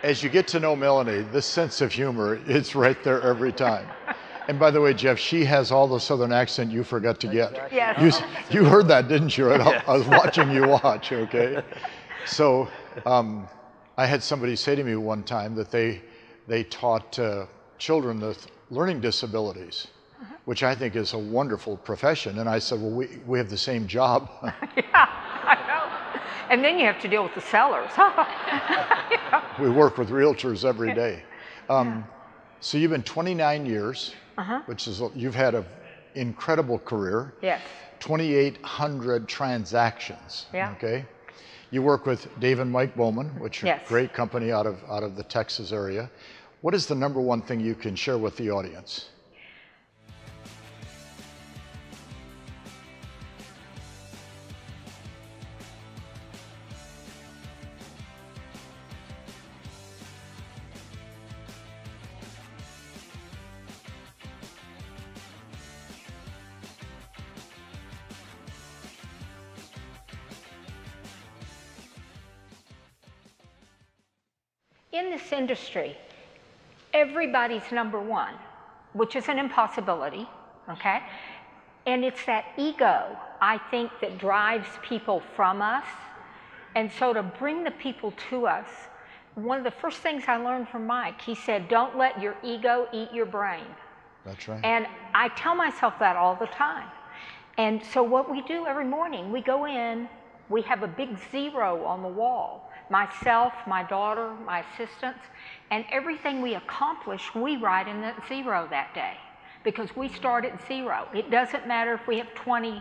as you get to know Melanie, this sense of humor, it's right there every time. And by the way, Jeff, she has all the Southern accent you forgot to get. Yes. You heard that, didn't you? I was watching you watch, okay? So I had somebody say to me one time that they taught children with learning disabilities, which I think is a wonderful profession. And I said, well, we have the same job. Yeah, I know. And then you have to deal with the sellers. We work with realtors every day. So you've been 29 years, which is, you've had an incredible career. Yes. 2,800 transactions. Yeah. Okay. You work with Dave and Mike Bowman, which are Yes. a great company out of the Texas area. What is the number one thing you can share with the audience? In this industry, everybody's number one, which is an impossibility, okay? And it's that ego, I think, that drives people from us. And so to bring the people to us, one of the first things I learned from Mike, he said, don't let your ego eat your brain. That's right. And I tell myself that all the time. And so what we do every morning, we go in, we have a big 0 on the wall. Myself, my daughter, my assistants, and everything we accomplish, we write in that 0 that day because we start at 0. It doesn't matter if we have 20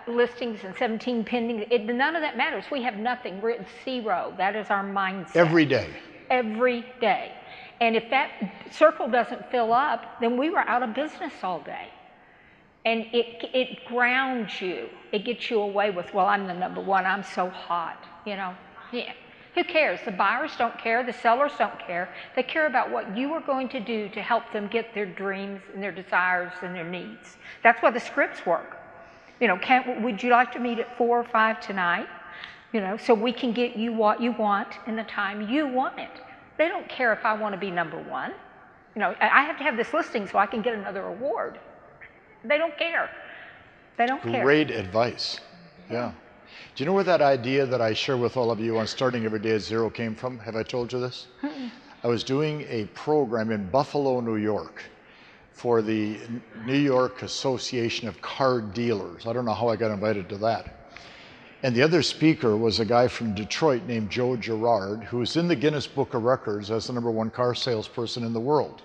listings and 17 pending. None of that matters. We have nothing. We're at 0. That is our mindset. Every day. Every day. And if that circle doesn't fill up, then we were out of business all day. And it grounds you. It gets you away with, well, I'm the number one, I'm so hot, you know. Yeah. Who cares? The buyers don't care, the sellers don't care. They care about what you are going to do to help them get their dreams and their desires and their needs. That's why the scripts work. You know, would you like to meet at 4 or 5 tonight? You know, so we can get you what you want in the time you want it. They don't care if I want to be number one. You know, I have to have this listing so I can get another award. They don't care. They don't care. Great advice. Yeah. Do you know where that idea that I share with all of you on starting every day at zero came from? Have I told you this? I was doing a program in Buffalo, New York for the New York Association of Car Dealers. I don't know how I got invited to that. And the other speaker was a guy from Detroit named Joe Girard, who is in the Guinness Book of Records as the #1 car salesperson in the world.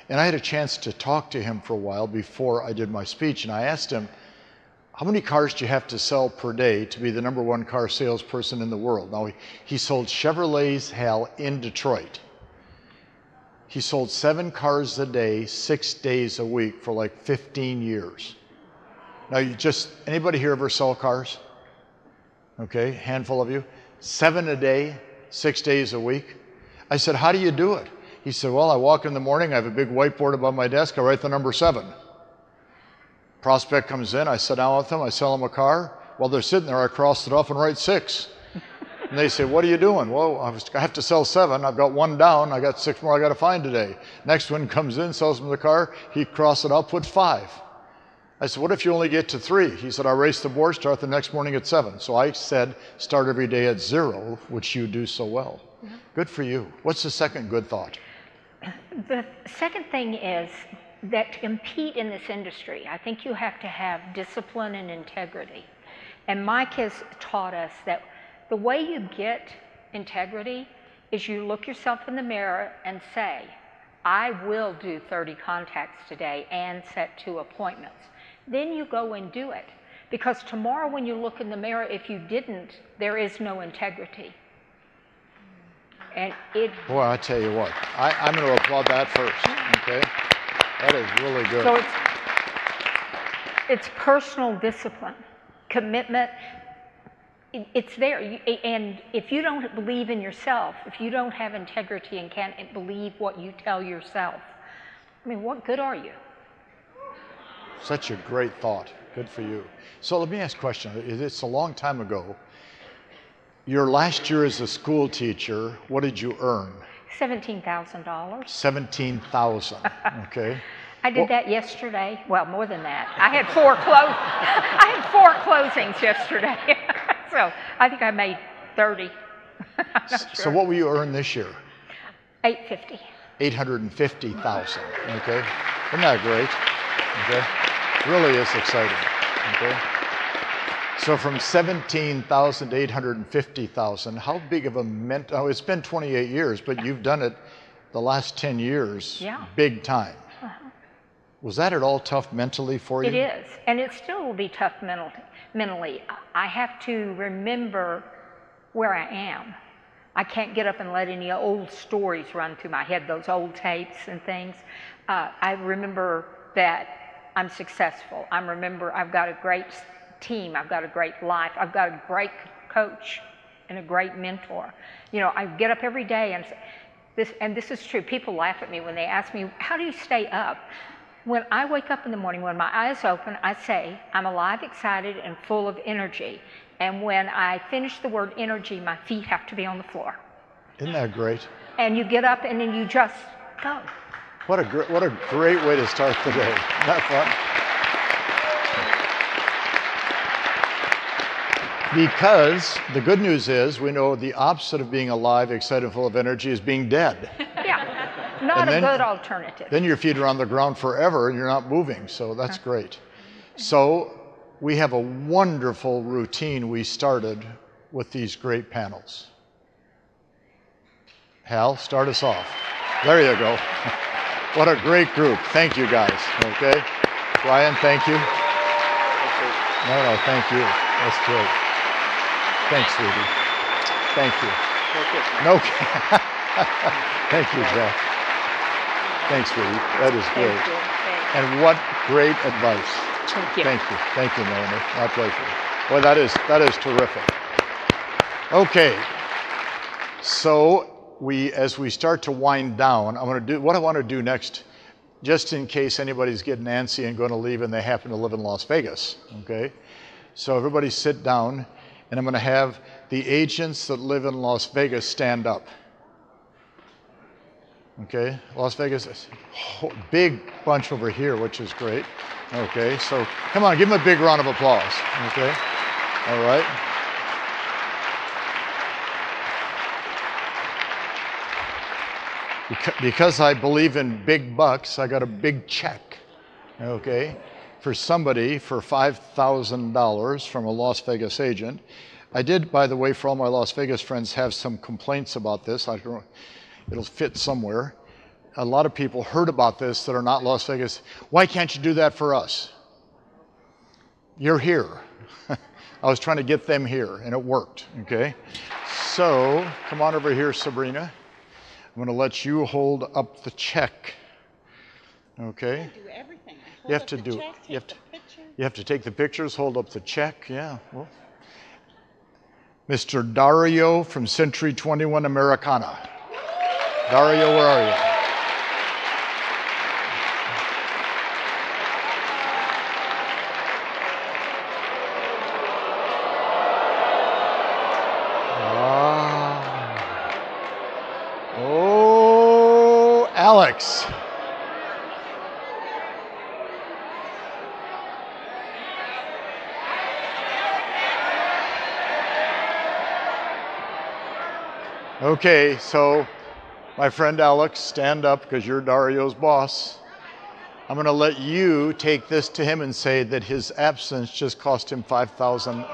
And I had a chance to talk to him for a while before I did my speech, and I asked him, how many cars do you have to sell per day to be the #1 car salesperson in the world? Now, he sold Chevrolets, Hal, in Detroit. He sold 7 cars a day, 6 days a week for like 15 years. Now, anybody here ever sell cars? Okay, handful of you. 7 a day, 6 days a week. I said, how do you do it? He said, well, I walk in the morning, I have a big whiteboard above my desk, I write the number 7. Prospect comes in, I sit down with them, I sell them a car. While they're sitting there, I cross it off and write 6. And they say, what are you doing? Well, I have to sell 7. I've got 1 down. I got 6 more I got to find today. Next one comes in, sells him the car. He crosses it out, put 5. I said, what if you only get to 3? He said, I erase the board, start the next morning at 7. So I said, start every day at 0, which you do so well. Mm-hmm. Good for you. What's the second good thought? The second thing is that to compete in this industry, I think you have to have discipline and integrity. And Mike has taught us that the way you get integrity is you look yourself in the mirror and say, I will do 30 contacts today and set 2 appointments. Then you go and do it. Because tomorrow when you look in the mirror, if you didn't, there is no integrity. And Boy, I tell you what, I'm going to applaud that first, okay? That is really good. So it's personal discipline, commitment. It's there. And if you don't believe in yourself, if you don't have integrity and can't believe what you tell yourself, I mean, what good are you? Such a great thought. Good for you. So let me ask a question. It's a long time ago. Your last year as a school teacher, what did you earn? $17,000. $17,000, okay. I did that yesterday. Well, more than that. I had 4 closings yesterday. So I think I made 30. So what will you earn this year? $850. $850,000, okay. Isn't that great? Okay. Really is exciting, okay. So from $17,000 to $850,000, how big of a oh, it's been 28 years, but you've done it the last 10 years, big time. Was that at all tough mentally for you? It is, and it still will be tough mentally. I have to remember where I am. I can't get up and let any old stories run through my head, those old tapes and things. I remember that I'm successful. I remember I've got a great team. I've got a great life. I've got a great coach and a great mentor. You know, I get up every day and this is true. People laugh at me when they ask me, how do you stay up? When I wake up in the morning, when my eyes open, I say, I'm alive, excited, and full of energy. And when I finish the word energy, my feet have to be on the floor. Isn't that great? And you get up and then you just go. What a great way to start the day. Isn't that fun? Because the good news is we know the opposite of being alive, excited, full of energy is being dead. Yeah, not a good alternative. Then your feet are on the ground forever and you're not moving, so that's great. So we have a wonderful routine we started with these great panels. Hal, start us off. There you go. What a great group. Thank you guys, okay? Ryan, thank you. No, thank you. That's great. Thanks, sweetie. Thank you. No kidding. Thank you, Jeff. Thanks, sweetie. That is great. And what great advice. Thank you. Thank you, Melanie. My pleasure. Boy, that is terrific. Okay, so as we start to wind down, what I want to do next, just in case anybody's getting antsy and going to leave and they happen to live in Las Vegas, okay? So everybody sit down, and I'm going to have the agents that live in Las Vegas stand up. Okay, Las Vegas, big bunch over here, which is great. Okay, so come on, give them a big round of applause. Okay, all right. Because I believe in big bucks, I got a big check, okay, for somebody for $5,000 from a Las Vegas agent. I did, by the way, for all my Las Vegas friends, have some complaints about this. I don't know, it'll fit somewhere. A lot of people heard about this that are not Las Vegas. Why can't you do that for us? You're here. I was trying to get them here, and it worked, okay? So, come on over here, Sabrina. I'm going to let you hold up the check, okay? Do everything. You have to do. You have to take the pictures, hold up the check. Yeah. Well, Mr. Dario from Century 21 Americana. Dario, where are you? Oh, Alex. Okay, so my friend Alex, stand up because you're Dario's boss. I'm going to let you take this to him and say that his absence just cost him $5,000.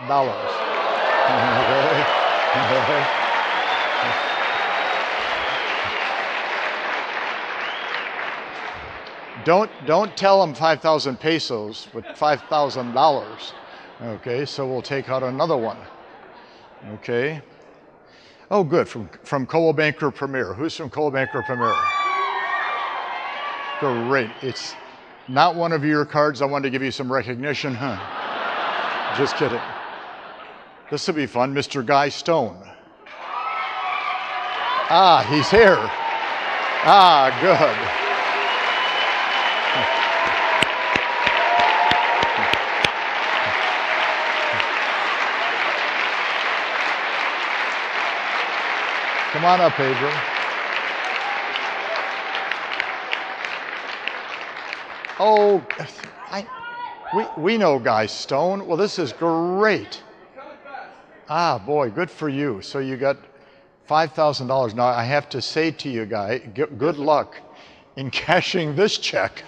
Don't tell him 5,000 pesos, but $5,000. Okay, so we'll take out another one. Okay. Oh, good, from Coldwell Banker Premier. Who's from Coldwell Banker Premier? Great. It's not one of your cards. I wanted to give you some recognition, huh? Just kidding. This will be fun. Mr. Guy Stone. Ah, he's here. Ah, good. Come on up, Pedro. Oh, we know Guy Stone. Well, this is great. Ah, boy, good for you. So you got $5,000. Now, I have to say to you, Guy, good luck in cashing this check.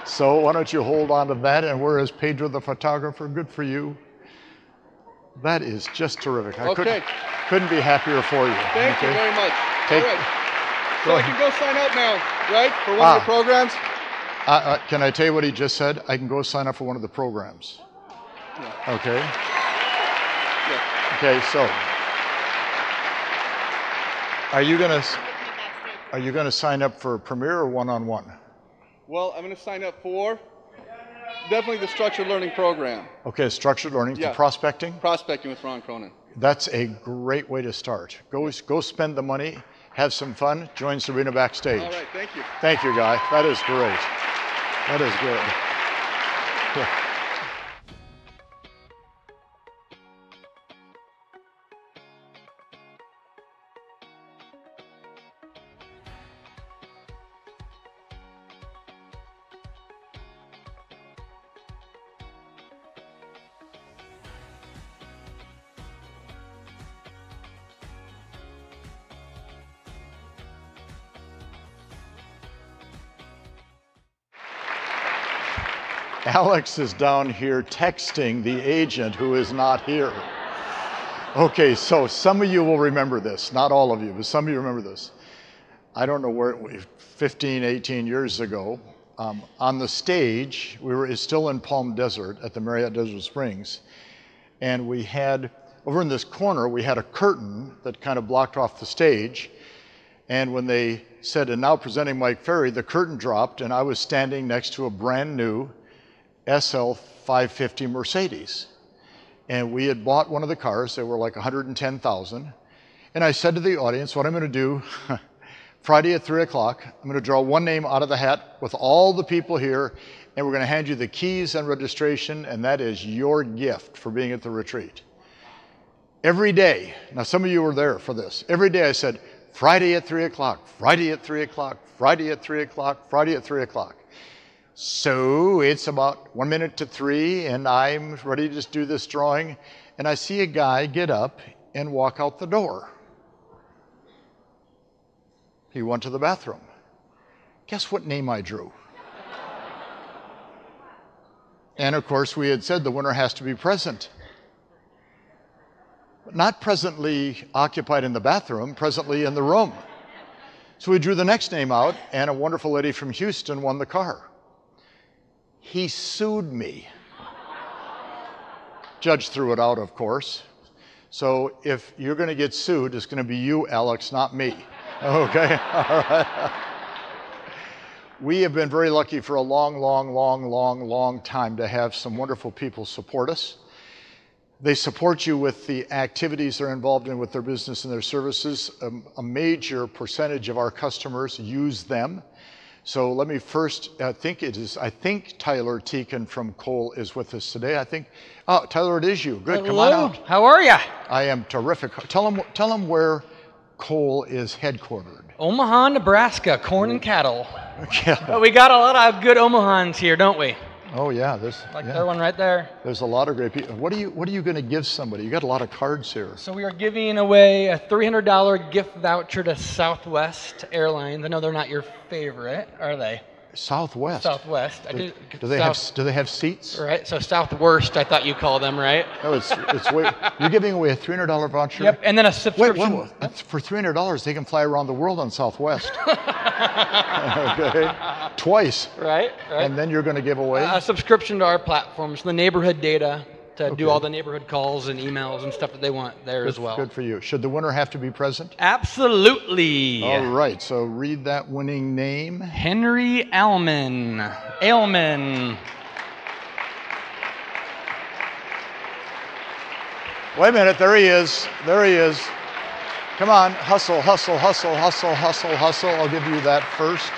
So why don't you hold on to that? And where is Pedro the photographer? Good for you. That is just terrific. I couldn't be happier for you. Thank you very much. All right. So I can go sign up now, right, for one of the programs? Can I tell you what he just said? I can go sign up for one of the programs. Yeah. Okay. Yeah. Okay. So, are you gonna sign up for Premier or one-on-one? Well, I'm gonna sign up for definitely the structured learning program. Okay, structured learning. Yeah. Prospecting. Prospecting with Ron Cronin. That's a great way to start. Go spend the money, have some fun, join Sabrina backstage. All right, thank you. Thank you, Guy. That is great. That is good. Yeah. Alex is down here texting the agent who is not here. Okay, so some of you will remember this, not all of you, but some of you remember this. I don't know where, 15, 18 years ago, on the stage, it's still in Palm Desert at the Marriott Desert Springs, and we had, over in this corner, we had a curtain that kind of blocked off the stage, and when they said, and now presenting Mike Ferry, the curtain dropped and I was standing next to a brand new SL 550 Mercedes. And we had bought one of the cars. They were like 110,000. And I said to the audience, what I'm going to do Friday at 3 o'clock, I'm going to draw one name out of the hat with all the people here, and we're going to hand you the keys and registration, and that is your gift for being at the retreat. Every day, now some of you were there for this, every day I said, Friday at 3 o'clock, Friday at 3 o'clock, Friday at 3 o'clock, Friday at 3 o'clock. So it's about 1 minute to 3, and I'm ready to just do this drawing, and I see a guy get up and walk out the door. He went to the bathroom. Guess what name I drew? And of course, we had said the winner has to be present. But not presently occupied in the bathroom, presently in the room. So we drew the next name out, and a wonderful lady from Houston won the car. He sued me. Judge threw it out, of course. So if you're going to get sued, it's going to be you, Alex, not me. Okay, all right. We have been very lucky for a long time to have some wonderful people support us. They support you with the activities they're involved in with their business and their services. A major percentage of our customers use them. So let me first, I think Tyler Teakin from Cole is with us today. Oh, Tyler, it is you. Good, Hello. Come on out. How are you? I am terrific. Tell them where Cole is headquartered. Omaha, Nebraska, corn and cattle. Yeah. But we got a lot of good Omahans here, don't we? Oh yeah, that one right there. There's a lot of great people. What are you going to give somebody? You got a lot of cards here. So we are giving away a $300 gift voucher to Southwest Airlines. I know they're not your favorite, are they? Southwest. Southwest. Do they have seats? Right. So Southworst, I thought you called them, right? No, it's way. You're giving away a $300 voucher. Yep. And then a subscription. Wait. For $300, they can fly around the world on Southwest. Okay. Twice. Right. And then you're going to give away a subscription to our platforms, the neighborhood data, to do all the neighborhood calls and emails and stuff that they want there as well. Good for you. Should the winner have to be present? Absolutely. All right. So read that winning name. Henry Ailman. Wait a minute. There he is. Come on. Hustle. I'll give you that first.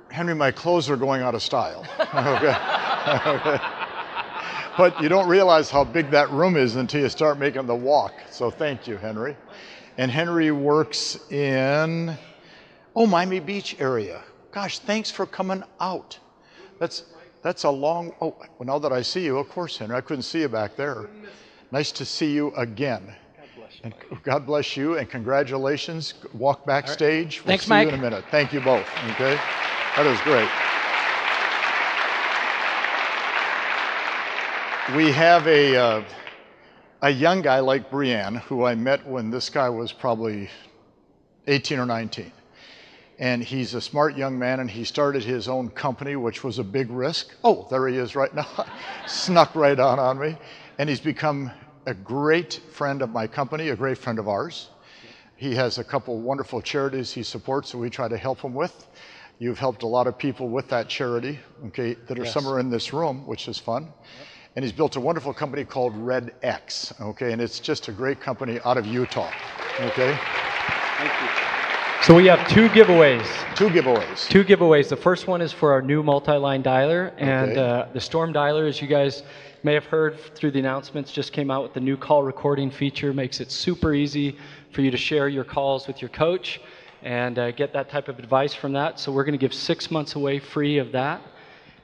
Henry, my clothes are going out of style. Okay. But you don't realize how big that room is until you start making the walk. So thank you, Henry. And Henry works in, Miami Beach area. Gosh, thanks for coming out. That's a long, now that I see you, of course, Henry, I couldn't see you back there. Nice to see you again. And God bless you, and congratulations. Walk backstage. Right. Thanks, We'll see Mike. you in a minute. Thank you both, okay? That is great. We have a young guy like Brianne, who I met when this guy was probably 18 or 19. And he's a smart young man, and he started his own company, which was a big risk. Oh, there he is right now. Snuck right on me. And he's become a great friend of my company, a great friend of ours. He has a couple wonderful charities he supports that we try to help him with. You've helped a lot of people with that charity, okay, that are somewhere in this room, which is fun. Yep. And he's built a wonderful company called Red X, okay, and it's just a great company out of Utah, okay? Thank you. So we have two giveaways. Two giveaways. The first one is for our new multi-line dialer, and the Storm Dialer, as you guys may have heard through the announcements, just came out with the new call recording feature. Makes it super easy for you to share your calls with your coach and get that type of advice from that. So we're going to give 6 months away free of that.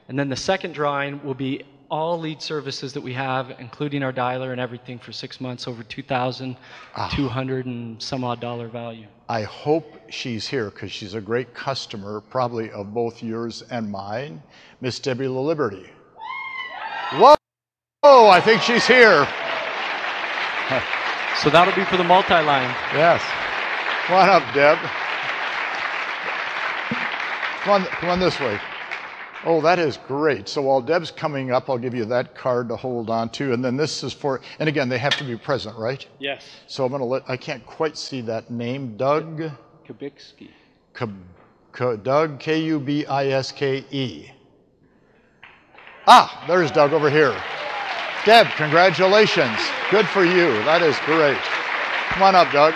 And then the second drawing will be all lead services that we have, including our dialer and everything, for 6 months, over $2,200 and some odd dollar value. I hope she's here, because she's a great customer, probably of both yours and mine, Miss Debbie LaLiberty. Whoa! I think she's here. So that'll be for the multi-line. Yes. Come on up, Deb. Come on this way. Oh, that is great. So while Deb's coming up, I'll give you that card to hold on to. And then this is for, and again, they have to be present, right? Yes. So I'm going to I can't quite see that name. Doug? Kubicki. Doug, K-U-B-I-S-K-E. Ah, there's Doug over here. Deb, congratulations. Good for you. That is great. Come on up, Doug.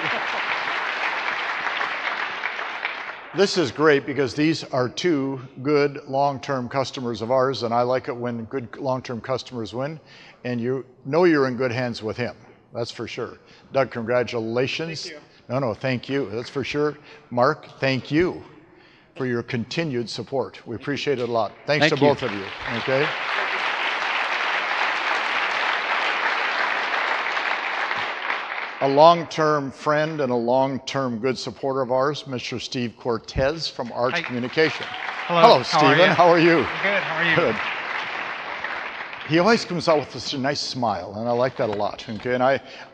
This is great because these are two good long-term customers of ours, and I like it when good long-term customers win, and you know you're in good hands with him. That's for sure. Doug, congratulations. Thank you. No, thank you. That's for sure. Mark, thank you for your continued support. We appreciate it a lot. Thanks to both of you. Okay. A long-term friend and a long-term good supporter of ours, Mr. Steve Cortez from Arch Communication. Hello, Stephen. How are you? Good. How are you? Good. He always comes out with such a nice smile, and I like that a lot. Okay, and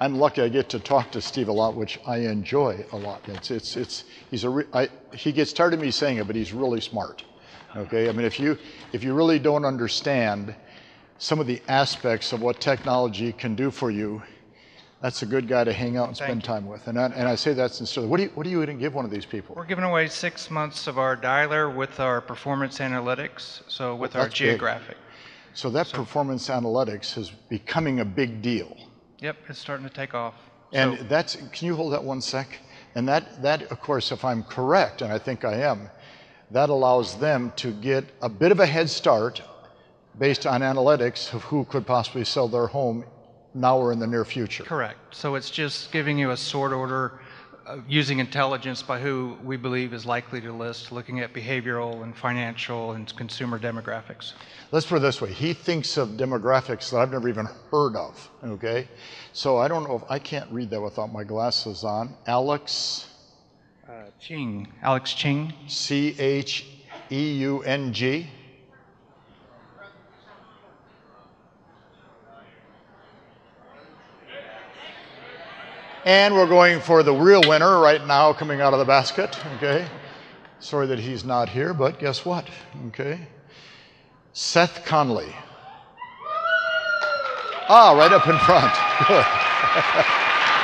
I'm lucky I get to talk to Steve a lot, which I enjoy a lot. He gets tired of me saying it, but he's really smart. Okay, I mean if you really don't understand some of the aspects of what technology can do for you, that's a good guy to hang out and spend time with. And I say that sincerely. What are you going to give one of these people? We're giving away 6 months of our dialer with our performance analytics, so with our geographic. Big. So performance analytics is becoming a big deal. Yep, it's starting to take off. And can you hold that one sec? And that, of course, if I'm correct, and I think I am, that allows them to get a bit of a head start based on analytics of who could possibly sell their home now or in the near future. Correct. So it's just giving you a sort order using intelligence by who we believe is likely to list, looking at behavioral and financial and consumer demographics. Let's put it this way. He thinks of demographics that I've never even heard of, okay? So I don't know if I can't read that without my glasses on. Alex? Ching. Alex Ching. C-H-E-U-N-G. And we're going for the real winner right now coming out of the basket, okay? Sorry that he's not here, but guess what, okay? Seth Conley. Ah, right up in front, good.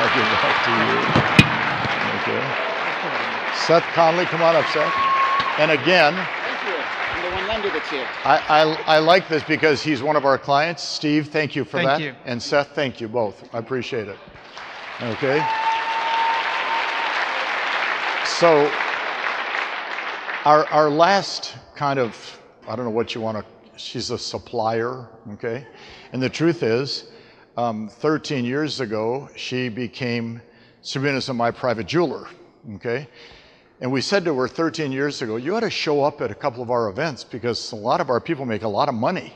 I'll give that to you, okay? Seth Conley, come on up, Seth. And again, thank you. I'm the one lender that's here. I like this because he's one of our clients. Steve, thank you for that. Thank you. And Seth, thank you both. I appreciate it. Okay. So our last kind of, I don't know what you want to, she's a supplier, okay? And the truth is, 13 years ago, she became Sabrina's and my private jeweler, okay? And we said to her 13 years ago, you ought to show up at a couple of our events because a lot of our people make a lot of money.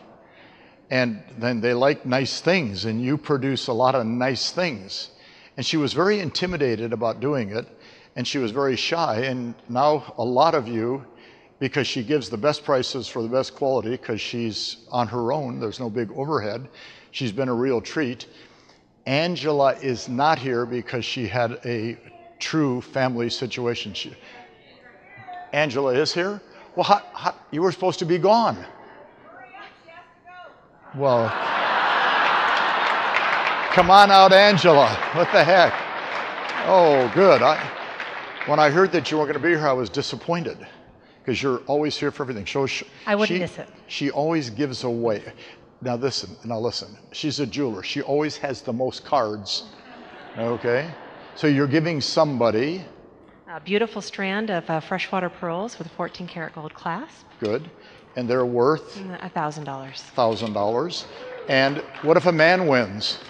And then they like nice things, and you produce a lot of nice things. And she was very intimidated about doing it, and she was very shy. And now a lot of you, because she gives the best prices for the best quality, because she's on her own, there's no big overhead, she's been a real treat. Angela is not here because she had a true family situation. Angela is here? Well, you were supposed to be gone. Well, come on out, Angela. What the heck? Oh, good. When I heard that you weren't going to be here, I was disappointed because you're always here for everything. I wouldn't miss it. She always gives away. Now listen. She's a jeweler. She always has the most cards. Okay? So you're giving somebody a beautiful strand of freshwater pearls with a 14 karat gold clasp. Good. And they're worth? $1,000. $1,000. And what if a man wins?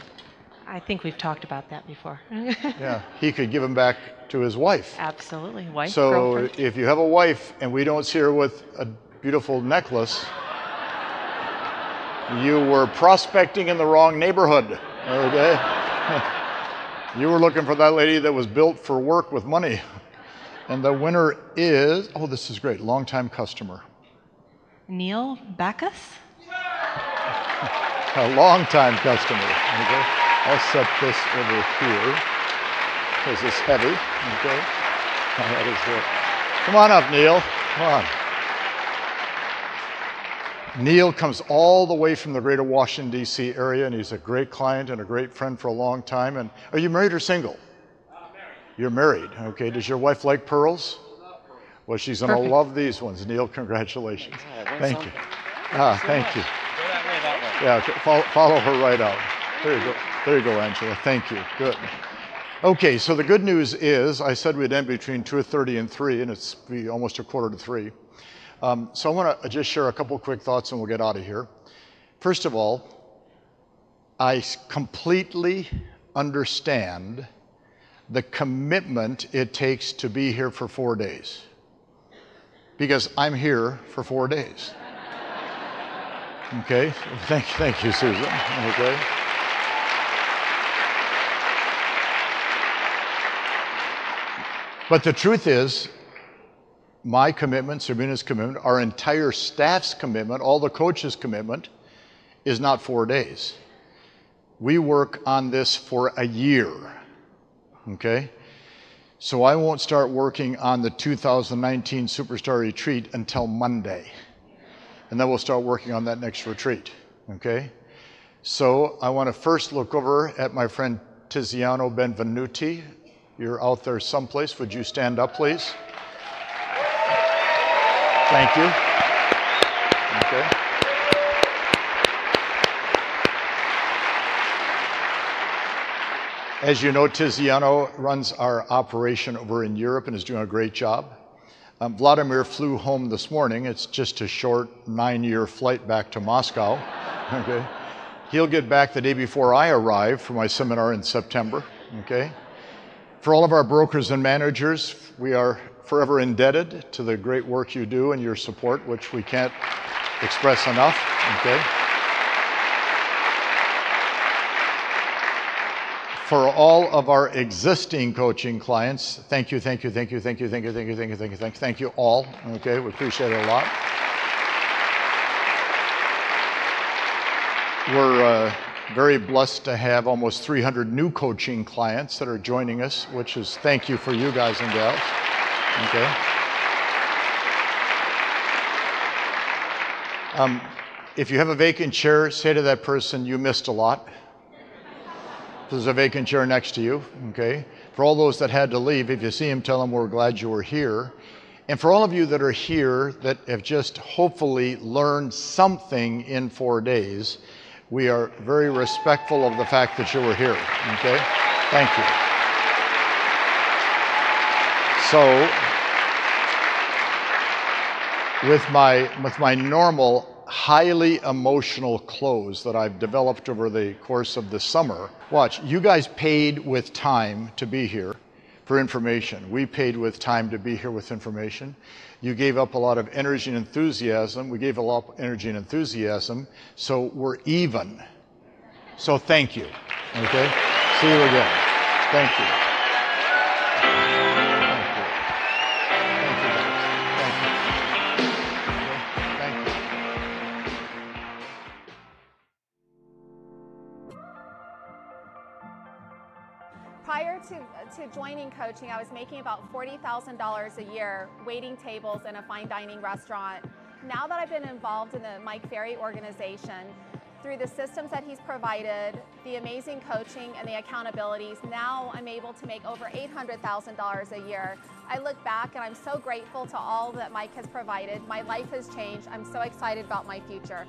I think we've talked about that before. Yeah, he could give them back to his wife. Absolutely, wife, so girlfriend. If you have a wife and we don't see her with a beautiful necklace, you were prospecting in the wrong neighborhood, okay? You were looking for that lady that was built for work with money. And the winner is, oh, this is great, longtime customer. Neil Backus? A long-time customer. Okay. I'll set this over here because it's heavy. Okay. That is it. Come on up, Neil. Come on. Neil comes all the way from the greater Washington, D.C. area, and he's a great client and a great friend for a long time. And are you married or single? Married. You're married, okay. Does your wife like pearls? Well, she's going to love these ones. Neil, congratulations. Thank you. Thank you. Yeah, okay. Follow her right out. There you go. There you go, Angela. Thank you. Good. Okay, so the good news is, I said we'd end between 2:30 and 3, and it's almost 2:45. So I want to just share a couple quick thoughts and we'll get out of here. First of all, I completely understand the commitment it takes to be here for 4 days, because I'm here for 4 days. Okay, thank you, Susan. Okay. But the truth is, my commitment, Sabrina's commitment, our entire staff's commitment, all the coaches' commitment is not 4 days. We work on this for a year, okay? So I won't start working on the 2019 Superstar Retreat until Monday. And then we'll start working on that next retreat, okay? So I want to first look over at my friend Tiziano Benvenuti. You're out there someplace. Would you stand up, please? Thank you. Okay. As you know, Tiziano runs our operation over in Europe and is doing a great job. Vladimir flew home this morning. It's just a short 9-year flight back to Moscow. Okay. He'll get back the day before I arrive for my seminar in September. Okay. For all of our brokers and managers, we are forever indebted to the great work you do and your support, which we can't express enough. Okay. For all of our existing coaching clients, thank you, thank you, thank you, thank you, thank you, thank you, thank you, thank you, thank you, thank you all. Okay, we appreciate it a lot. We're very blessed to have almost 300 new coaching clients that are joining us, which is thank you for you guys and gals. Okay. If you have a vacant chair, say to that person, you missed a lot. There's a vacant chair next to you, okay? For all those that had to leave, if you see them, tell them we're glad you were here. And for all of you that are here that have just hopefully learned something in 4 days, we are very respectful of the fact that you were here, okay? Thank you. So, with my normal highly emotional close that I've developed over the course of the summer. Watch, you guys paid with time to be here for information. We paid with time to be here with information. You gave up a lot of energy and enthusiasm. We gave a lot of energy and enthusiasm, so we're even. So thank you, okay? See you again. Thank you. Prior to joining coaching, I was making about $40,000 a year waiting tables in a fine dining restaurant. Now that I've been involved in the Mike Ferry organization, through the systems that he's provided, the amazing coaching and the accountabilities, now I'm able to make over $800,000 a year. I look back and I'm so grateful to all that Mike has provided. My life has changed. I'm so excited about my future.